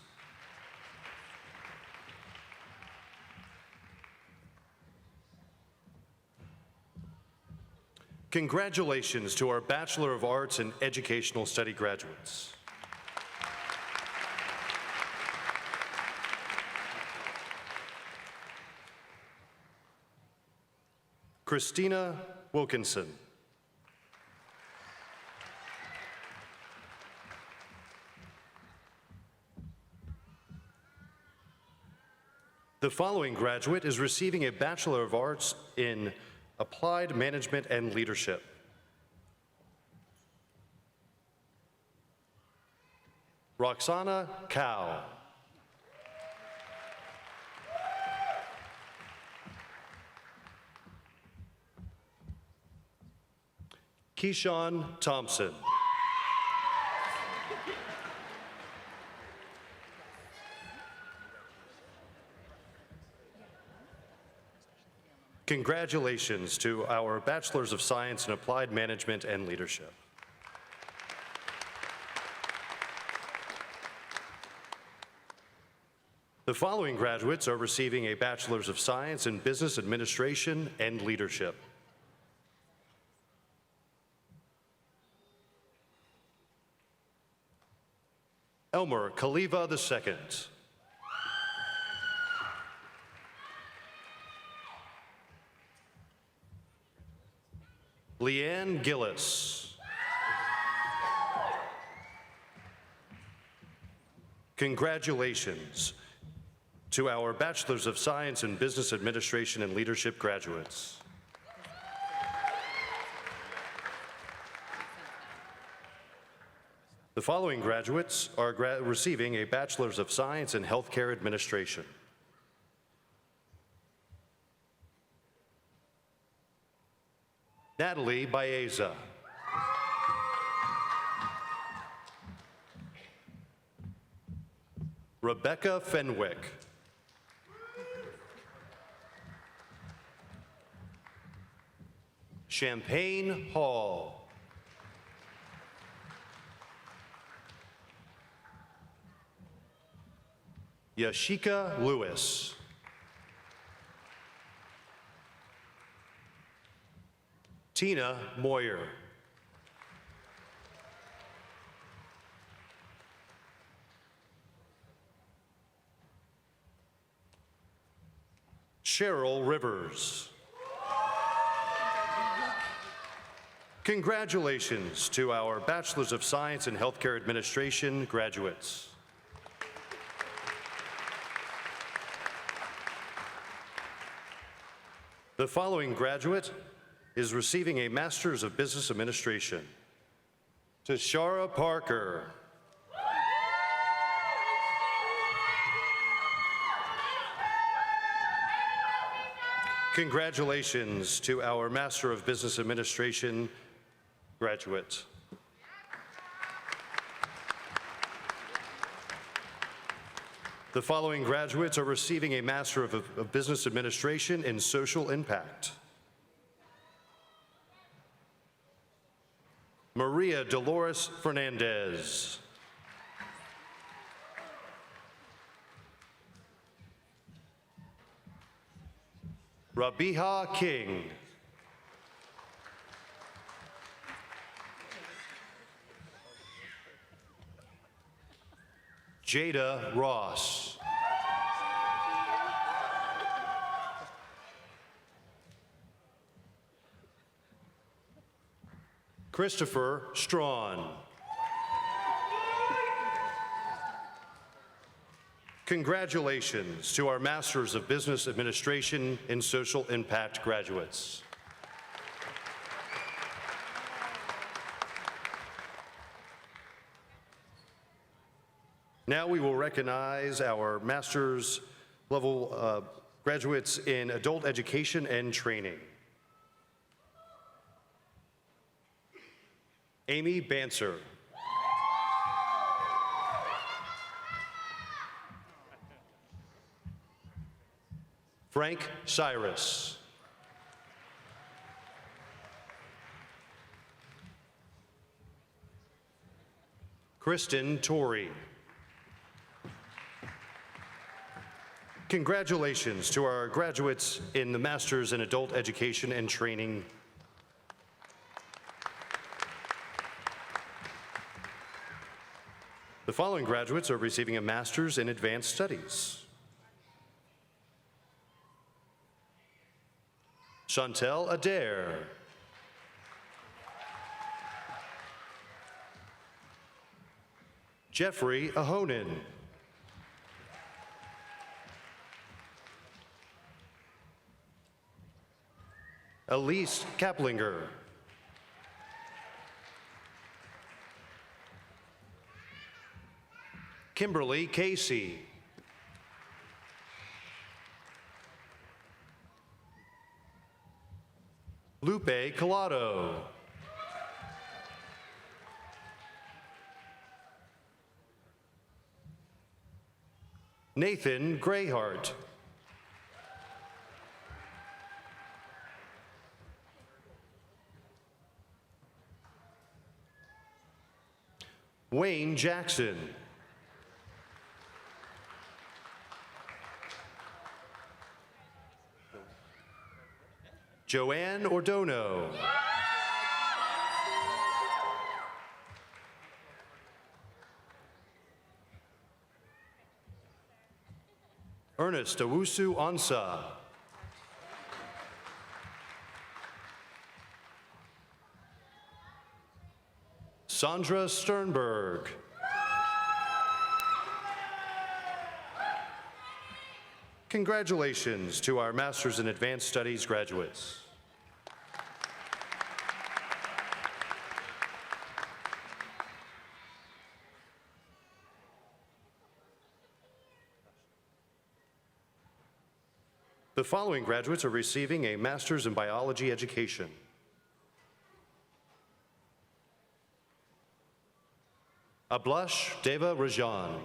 Congratulations to our Bachelor of Arts in Educational Study graduates. Christina Wilkinson. The following graduate is receiving a Bachelor of Arts in Applied Management and Leadership. Roxana Cow. Keyshawn Thompson. Congratulations to our Bachelors of Science in Applied Management and Leadership. The following graduates are receiving a Bachelor's of Science in Business Administration and Leadership. Elmer Khalifa II. Leanne Gillis. Congratulations to our Bachelors of Science in Business Administration and Leadership graduates. The following graduates are receiving a Bachelor's of Science in Healthcare Administration. Natalie Baeza. Rebecca Fenwick. Champagne Hall. Yashika Lewis. Tina Moyer. Cheryl Rivers. Congratulations to our Bachelors of Science in Healthcare Administration graduates. The following graduate is receiving a Master's of Business Administration. Tashara Parker. Congratulations to our Master of Business Administration graduate. The following graduates are receiving a Master of Business Administration in Social Impact. Maria Dolores Fernandez. Rabiha King. Jada Ross. Christopher Strawn. Congratulations to our Masters of Business Administration in Social Impact graduates. Now we will recognize our master's level graduates in adult education and training. Amy Banser. Frank Cyrus. Kristen Torrey. Congratulations to our graduates in the Masters in Adult Education and Training. The following graduates are receiving a Master's in Advanced Studies. Chantel Adair. Jeffrey Ahonen. Elise Kaplinger. Kimberly Casey. Lupe Collado. Nathan Grayhart. Wayne Jackson. Joanne Ordono. Ernest Owusu Ansa. Sandra Sternberg. Congratulations to our Masters in Advanced Studies graduates. The following graduates are receiving a Master's in Biology education. Ablush Deva Rajan.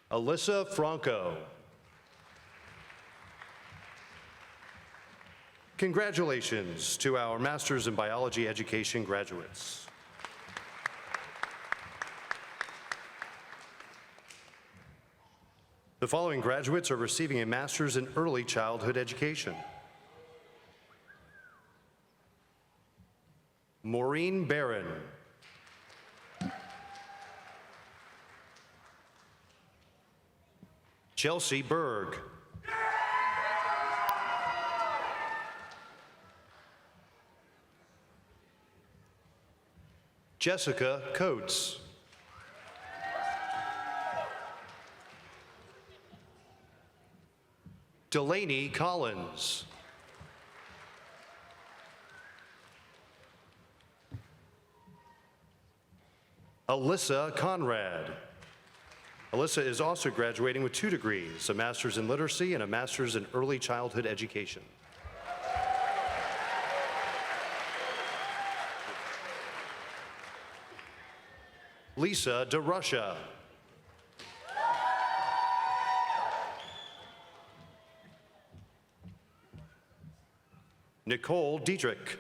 Alyssa Franco. Congratulations to our Masters in Biology education graduates. The following graduates are receiving a Master's in Early Childhood Education. Maureen Barron. Chelsea Berg. Jessica Coates. Delaney Collins. Alyssa Conrad. Alyssa is also graduating with 2 degrees, a master's in literacy and a master's in early childhood education. Lisa DeRusha. Nicole Dietrich.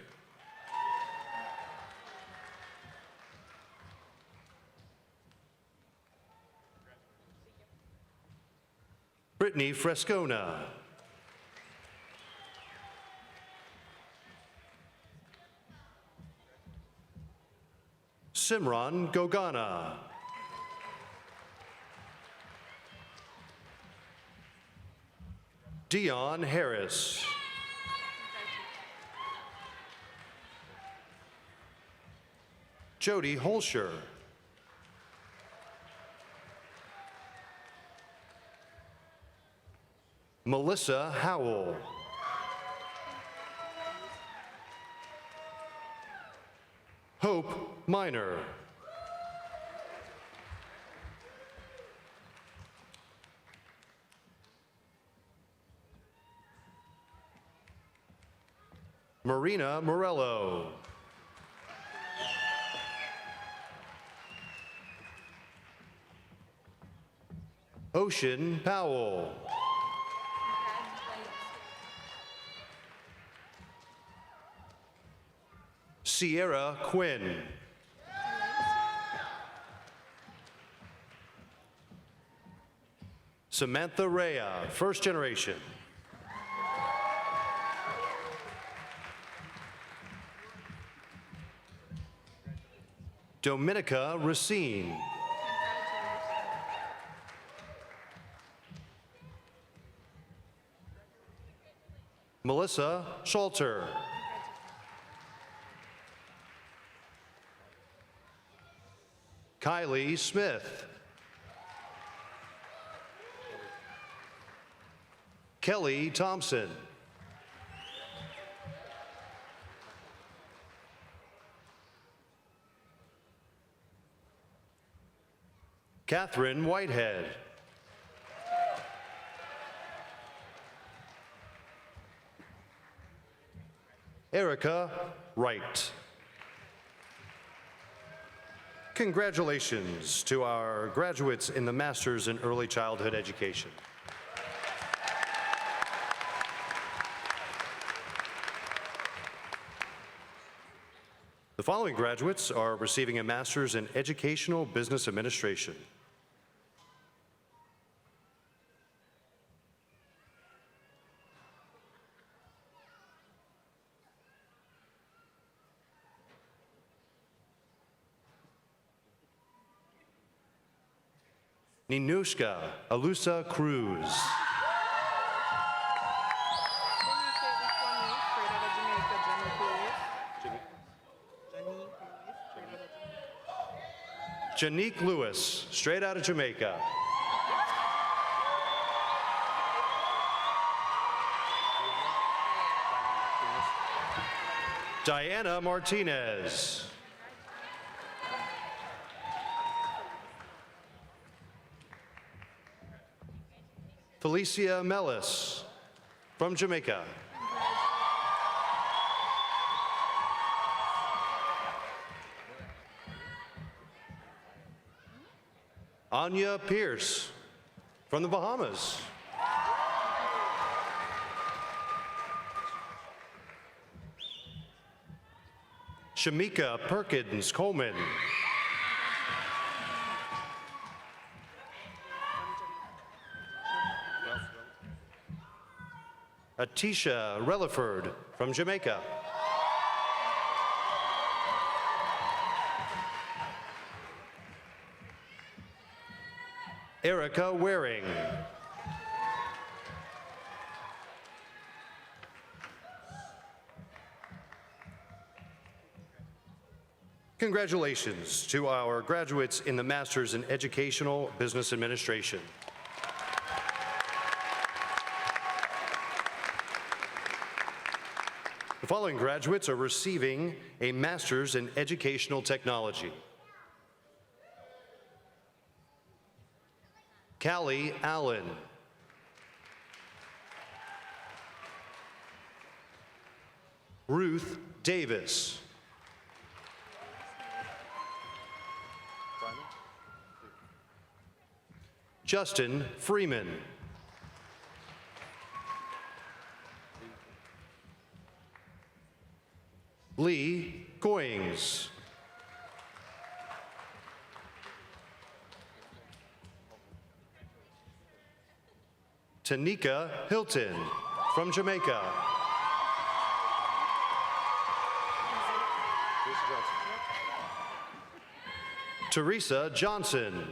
Brittany Frescona. Simran Gogana. Dion Harris. Jody Holscher. Melissa Howell. Hope Minor. Marina Morello. Ocean Powell. Sierra Quinn. Samantha Rea, first generation. Dominica Racine. Melissa Schalter. Kylie Smith. Kelly Thompson. Catherine Whitehead. Erica Wright. Congratulations to our graduates in the Masters in Early Childhood Education. The following graduates are receiving a Master's in Educational Business Administration. Ninushka Alusa Cruz. Janique Lewis, straight out of Jamaica. Diana Martinez. Felicia Mellis from Jamaica. Anya Pierce from the Bahamas. Shamika Perkins Coleman. Atisha Relaford from Jamaica. Erica Waring. Congratulations to our graduates in the Masters in Educational Business Administration. The following graduates are receiving a Master's in Educational Technology. Callie Allen. Ruth Davis. Justin Freeman. Lee Goings. Tanika Hilton from Jamaica. Teresa Johnson.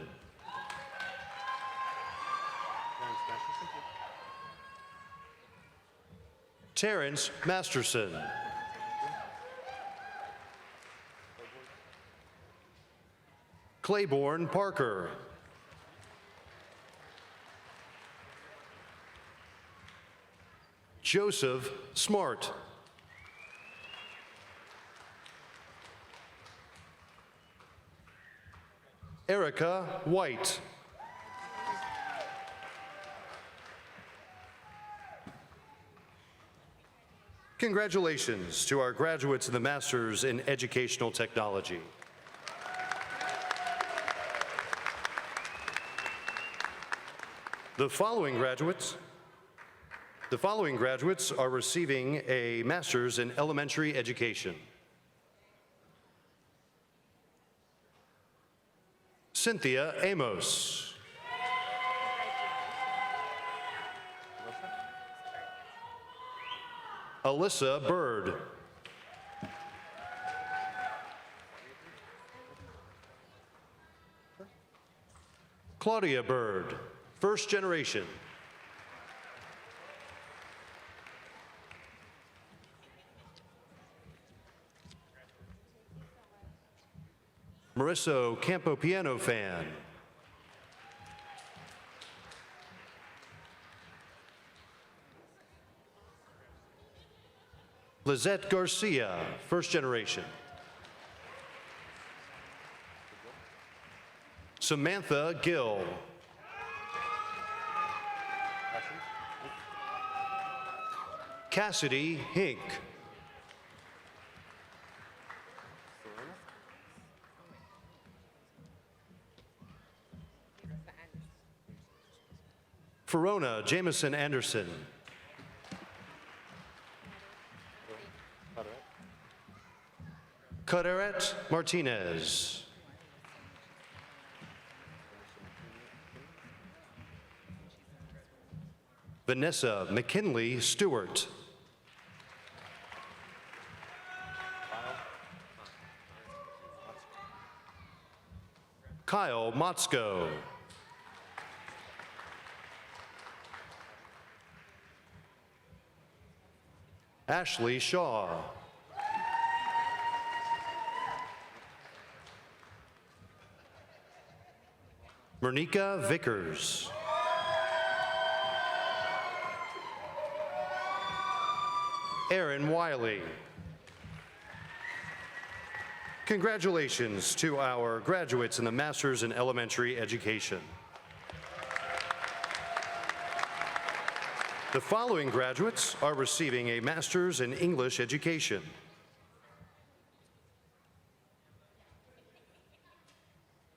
Terrence Masterson. Claiborne Parker. Joseph Smart. Erica White. Congratulations to our graduates in the Masters in Educational Technology. The following graduates are receiving a Master's in Elementary Education. Cynthia Amos. Alyssa Bird. Claudia Bird, first generation. Marissa Campo piano fan. Lizette Garcia, first generation. Samantha Gill. Cassidy Hink. Verona Jameson Anderson. Caderet Martinez. Vanessa McKinley Stewart. Kyle Motzko. Ashley Shaw. Mernika Vickers. Aaron Wiley. Congratulations to our graduates in the Masters in Elementary Education. The following graduates are receiving a Master's in English Education.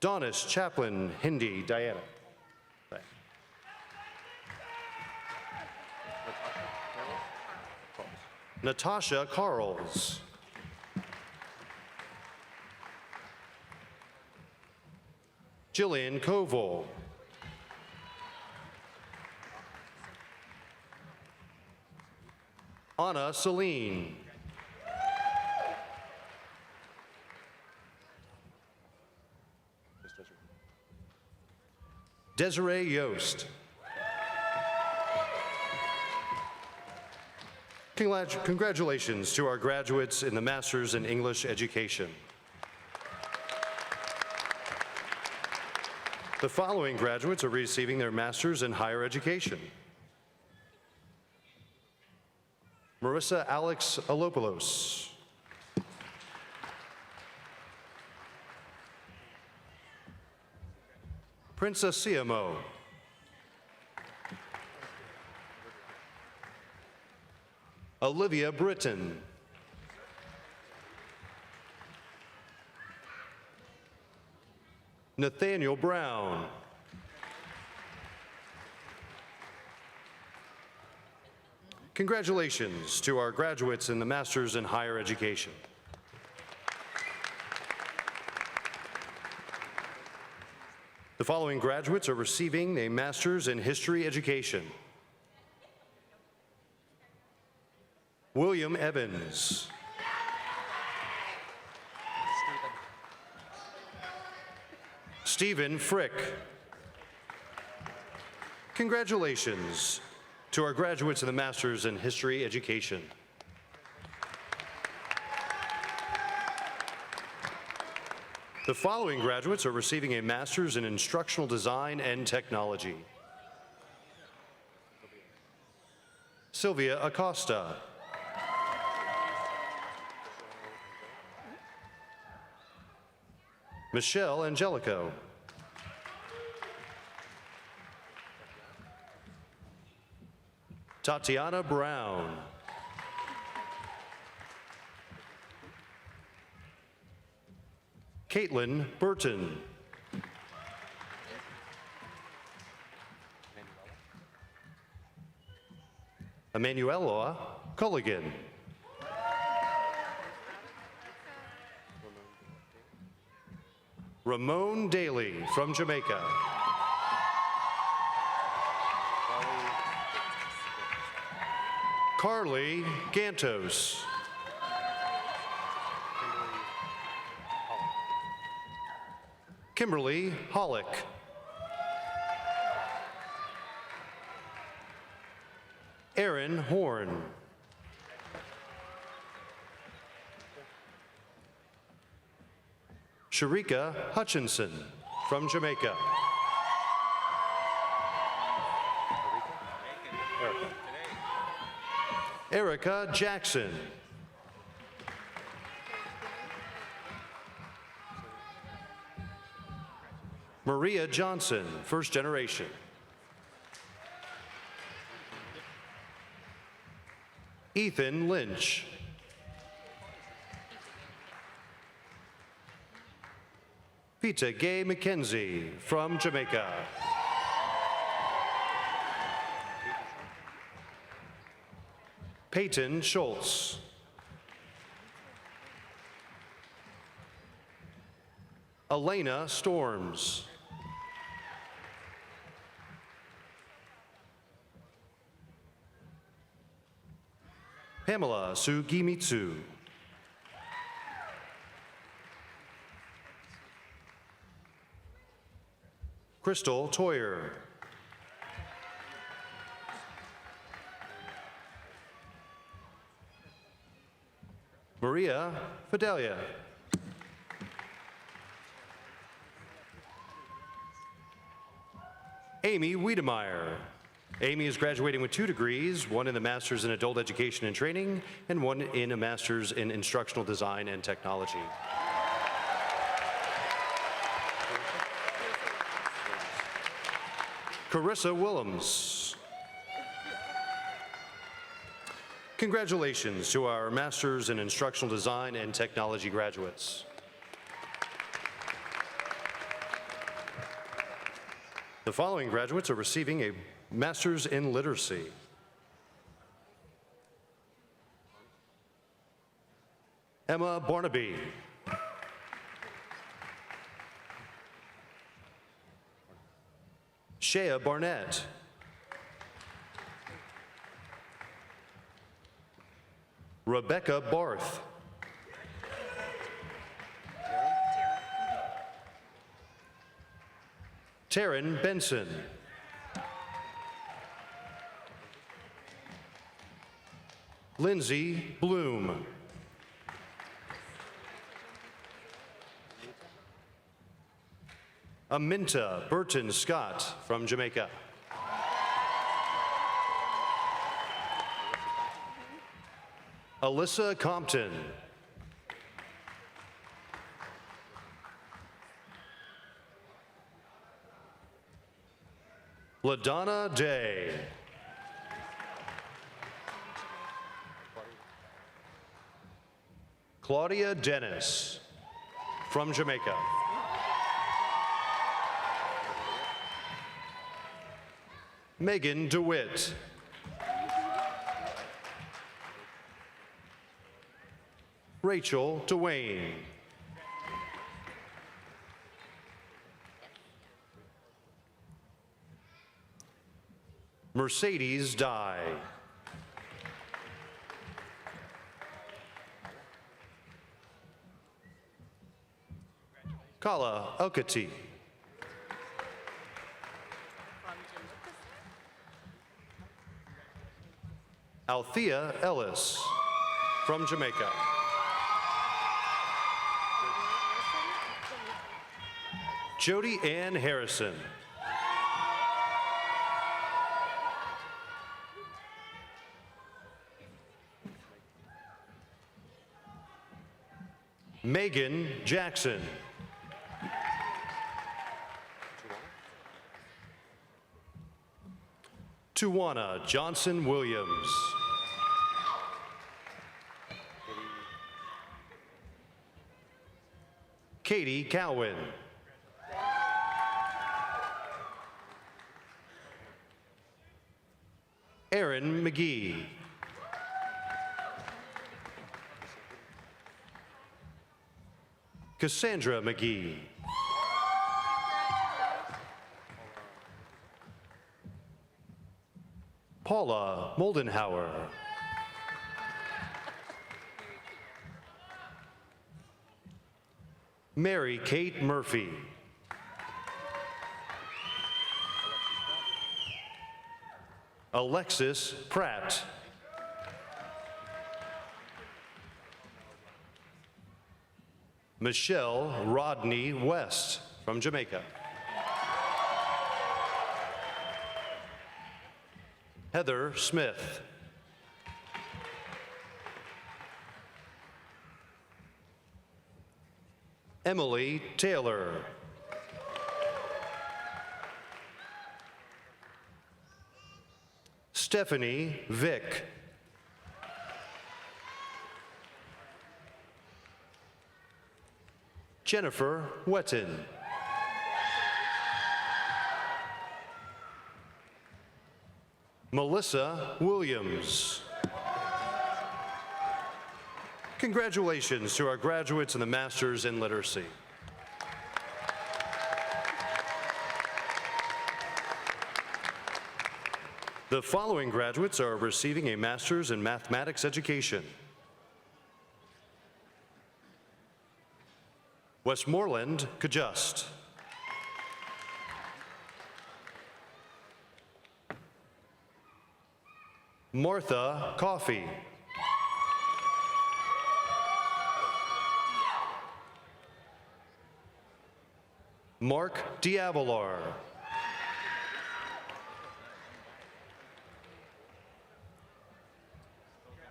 Donis Chaplin Hindi Diana. Natasha Carls. Jillian Koval. Anna Celine. Desiree Yost. Congratulations to our graduates in the Masters in English Education. The following graduates are receiving their Masters in Higher Education. Marissa Alex Alopoulos. Princess Siamo. Olivia Britton. Nathaniel Brown. Congratulations to our graduates in the Masters in Higher Education. The following graduates are receiving a Master's in History Education. William Evans. Stephen Frick. Congratulations to our graduates in the Masters in History Education. The following graduates are receiving a Master's in Instructional Design and Technology. Sylvia Acosta. Michelle Angelico. Tatiana Brown. Caitlin Burton. Emanuela Culligan. Ramon Daly from Jamaica. Carly Gantos. Kimberly Hollick. Aaron Horn. Sharika Hutchinson from Jamaica. Erica Jackson. Maria Johnson, first generation. Ethan Lynch. Peter Gay McKenzie from Jamaica. Peyton Schultz. Elena Storms. Pamela Sugimitsu. Crystal Toyer. Maria Fidelia. Amy Wiedemeyer. Amy is graduating with 2 degrees, one in the Master's in Adult Education and Training, and one in a Master's in Instructional Design and Technology. Carissa Willems. Congratulations to our Master's in Instructional Design and Technology graduates. The following graduates are receiving a Master's in Literacy. Emma Barnaby. Shea Barnett. Rebecca Barth. Taryn Benson. Lindsay Bloom. Aminta Burton Scott from Jamaica. Alyssa Compton. LaDonna Day. Claudia Dennis from Jamaica. Megan DeWitt. Rachel DeWayne. Mercedes Dye. Kala Elkati. Althea Ellis from Jamaica. Jody Ann Harrison. Megan Jackson. Tuwana Johnson Williams. Katie Cowan. Aaron McGee. Cassandra McGee. Paula Moldenhauer. Mary Kate Murphy. Alexis Pratt. Michelle Rodney West from Jamaica. Heather Smith. Emily Taylor. Stephanie Vick. Jennifer Wetton. Melissa Williams. Congratulations to our graduates in the Masters in Literacy. The following graduates are receiving a Master's in Mathematics education. Westmoreland Kajust. Martha Coffey. Mark Diavalar.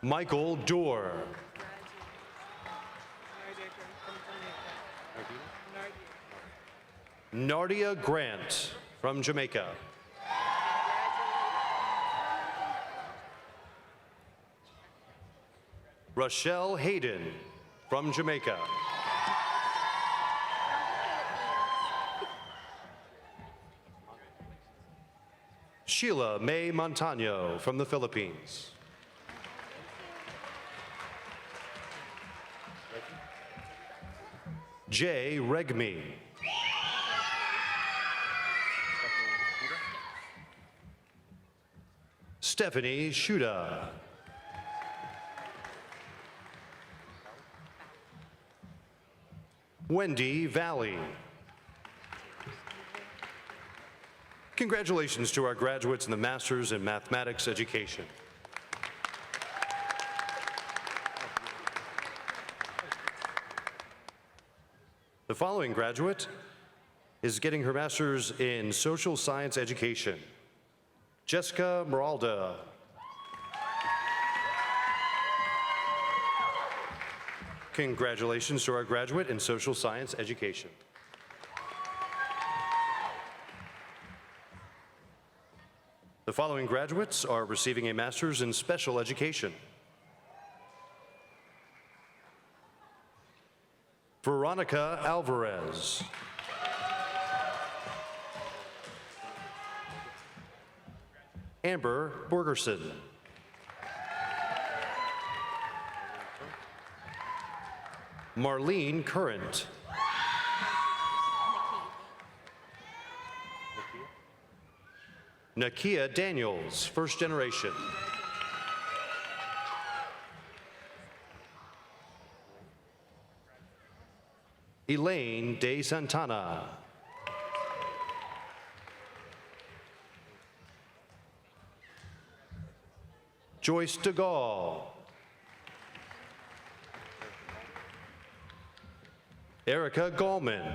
Michael Dorr. Nardia Grant from Jamaica. Rochelle Hayden from Jamaica. Sheila May Montano from the Philippines. Jay Regmi. Stephanie Shuda. Wendy Valley. Congratulations to our graduates in the Masters in Mathematics education. The following graduate is getting her Master's in Social Science education. Jessica Meralda. Congratulations to our graduate in Social Science education. The following graduates are receiving a Master's in Special Education. Veronica Alvarez. Amber Borgerson. Marlene Current. Nakia Daniels, first generation. Elaine De Santana. Joyce DeGaulle. Erica Gallman.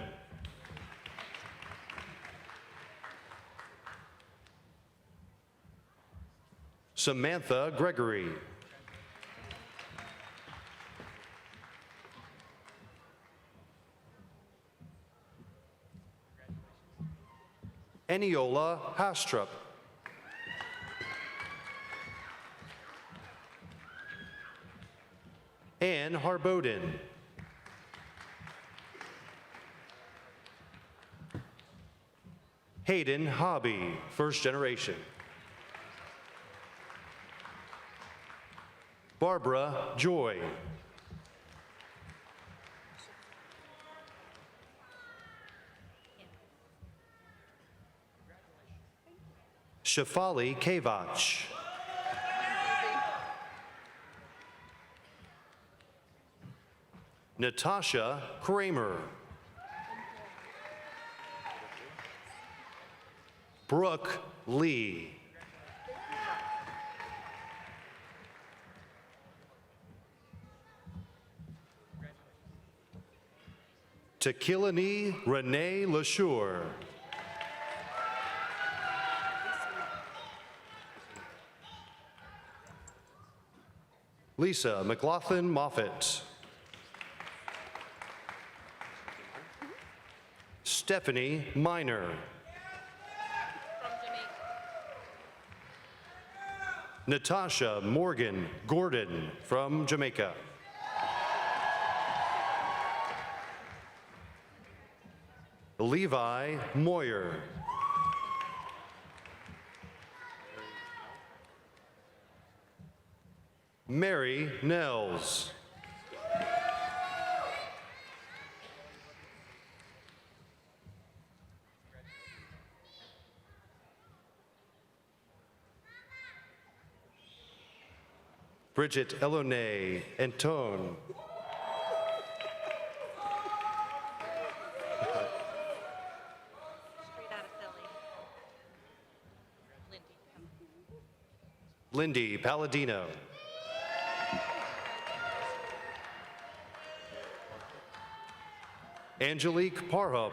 Samantha Gregory. Eniola Hastrup. Anne Harbodin. Hayden Hobby, first generation. Barbara Joy. Shafali Kavach. Natasha Kramer. Brooke Lee. Tequilani Renee LaSure. Lisa McLaughlin Moffitt. Stephanie Miner. Natasha Morgan Gordon from Jamaica. Levi Moyer. Mary Nels. Bridget Elone Antone. Lindy Palladino. Angelique Parham.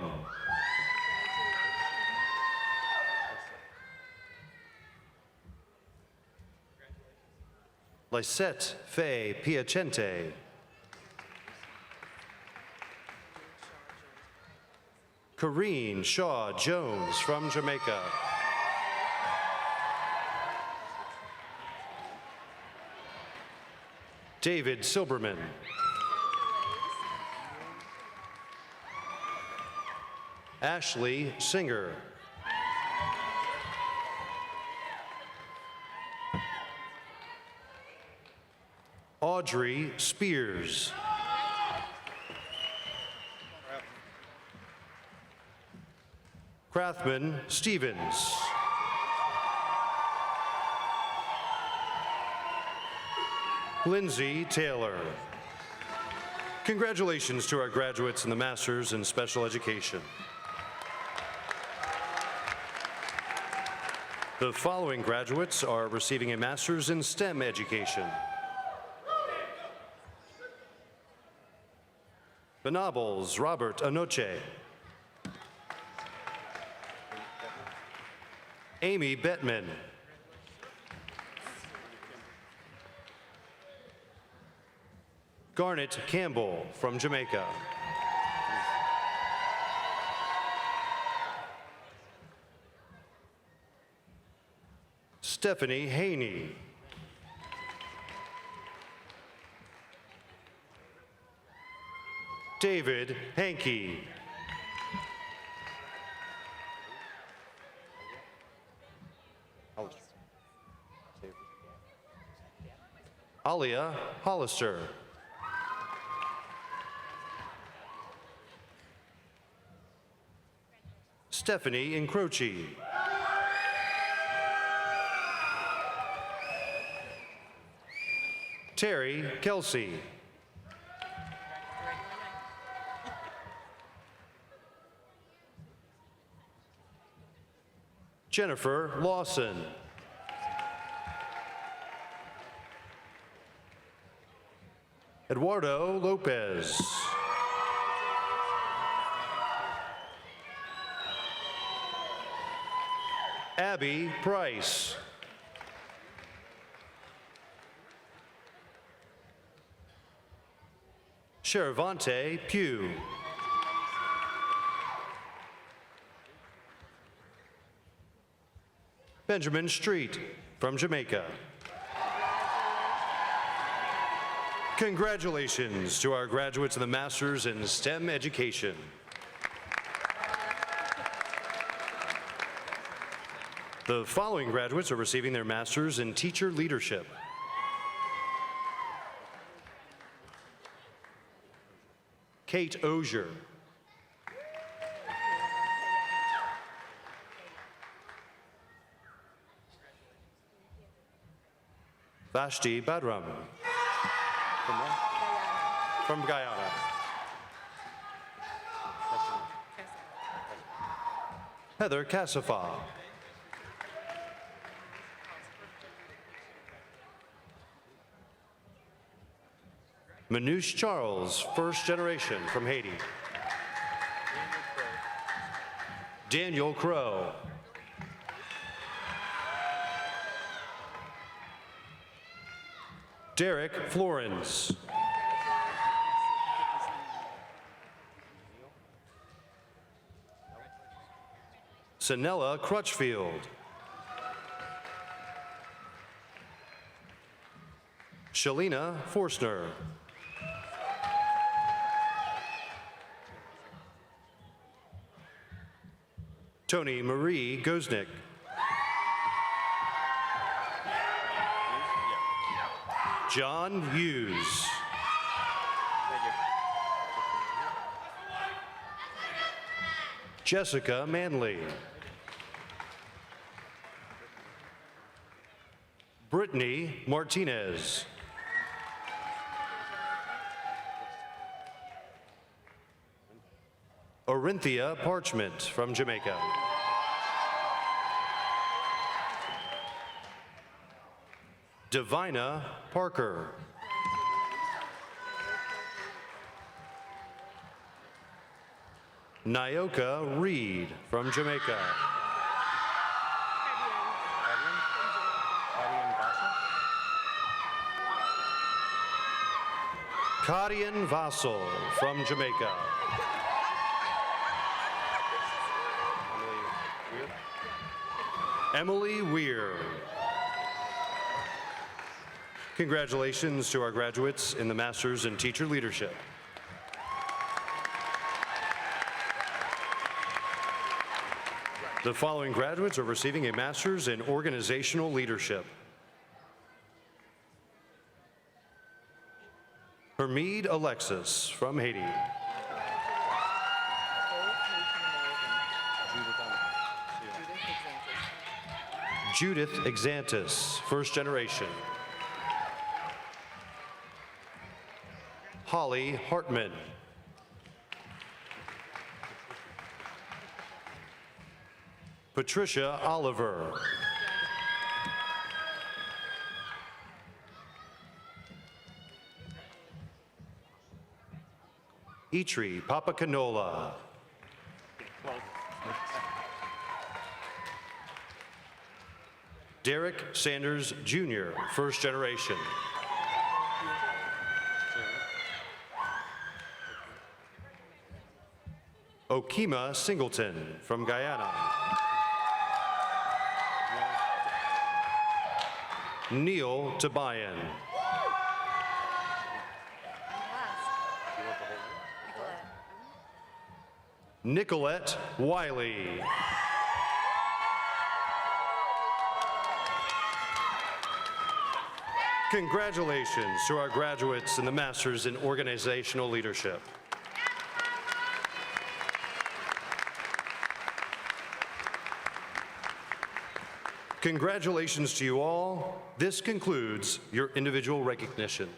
Lysette Faye Piacente. Corrine Shaw Jones from Jamaica. David Silberman. Ashley Singer. Audrey Spears. Crathman Stevens. Lindsay Taylor. Congratulations to our graduates in the Masters in Special Education. The following graduates are receiving a Master's in STEM Education. Benables Robert Anoche. Amy Bettman. Garnet Campbell from Jamaica. Stephanie Haney. David Hankey. Alia Hollister. Stephanie Incroci. Terry Kelsey. Jennifer Lawson. Eduardo Lopez. Abby Price. Cheravante Pugh. Benjamin Street from Jamaica. Congratulations to our graduates of the Masters in STEM Education. The following graduates are receiving their Masters in Teacher Leadership. Kate Ozier. Vashti Badram. From Guyana. Heather Casafa. Manouche Charles, first generation from Haiti. Daniel Crow. Derek Florence. Sanella Crutchfield. Shalina Forstner. Tony Marie Goznick. John Hughes. Jessica Manley. Brittany Martinez. Orinthia Parchment from Jamaica. Divina Parker. Nyoka Reed from Jamaica. Kadian Vassal from Jamaica. Emily Weir. Congratulations to our graduates in the Masters in Teacher Leadership. The following graduates are receiving a Master's in Organizational Leadership. Hermide Alexis from Haiti. Judith Exantis, first generation. Holly Hartman. Patricia Oliver. Itri Papacanola. Derek Sanders Jr., first generation. Okima Singleton from Guyana. Neil Tabayan. Nicolette Wiley. Congratulations to our graduates in the Masters in Organizational Leadership. Congratulations to you all. This concludes your individual recognition.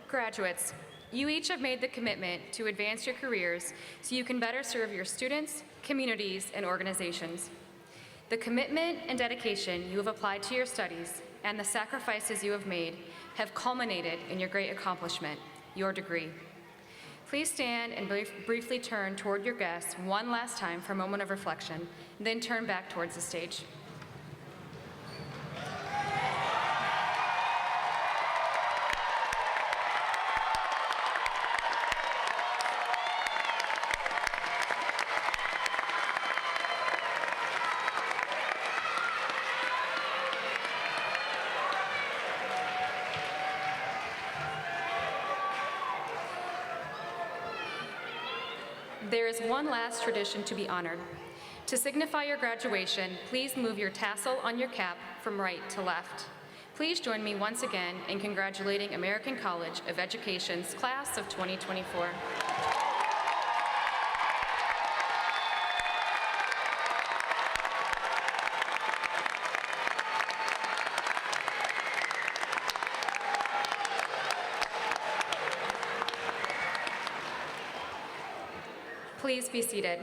Graduates, you each have made the commitment to advance your careers so you can better serve your students, communities, and organizations. The commitment and dedication you have applied to your studies and the sacrifices you have made have culminated in your great accomplishment, your degree. Please stand and briefly turn toward your guests one last time for a moment of reflection, then turn back towards the stage. There is one last tradition to be honored. To signify your graduation, please move your tassel on your cap from right to left. Please join me once again in congratulating American College of Education's class of 2024. Please be seated.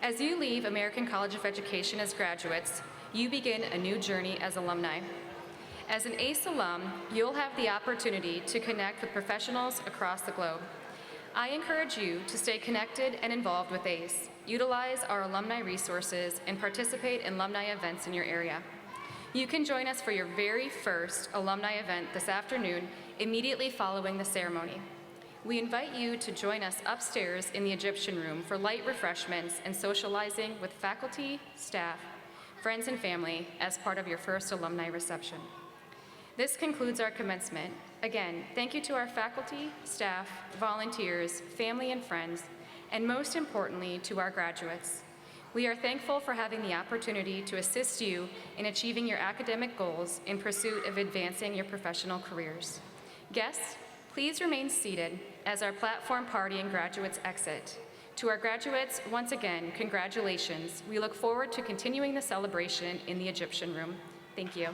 As you leave American College of Education as graduates, you begin a new journey as alumni. As an ACE alum, you'll have the opportunity to connect with professionals across the globe. I encourage you to stay connected and involved with ACE, utilize our alumni resources, and participate in alumni events in your area. You can join us for your very first alumni event this afternoon, immediately following the ceremony. We invite you to join us upstairs in the Egyptian room for light refreshments and socializing with faculty, staff, friends, and family as part of your first alumni reception. This concludes our commencement. Again, thank you to our faculty, staff, volunteers, family, and friends, and most importantly, to our graduates. We are thankful for having the opportunity to assist you in achieving your academic goals in pursuit of advancing your professional careers. Guests, please remain seated as our platform party and graduates exit. To our graduates, once again, congratulations. We look forward to continuing the celebration in the Egyptian room. Thank you.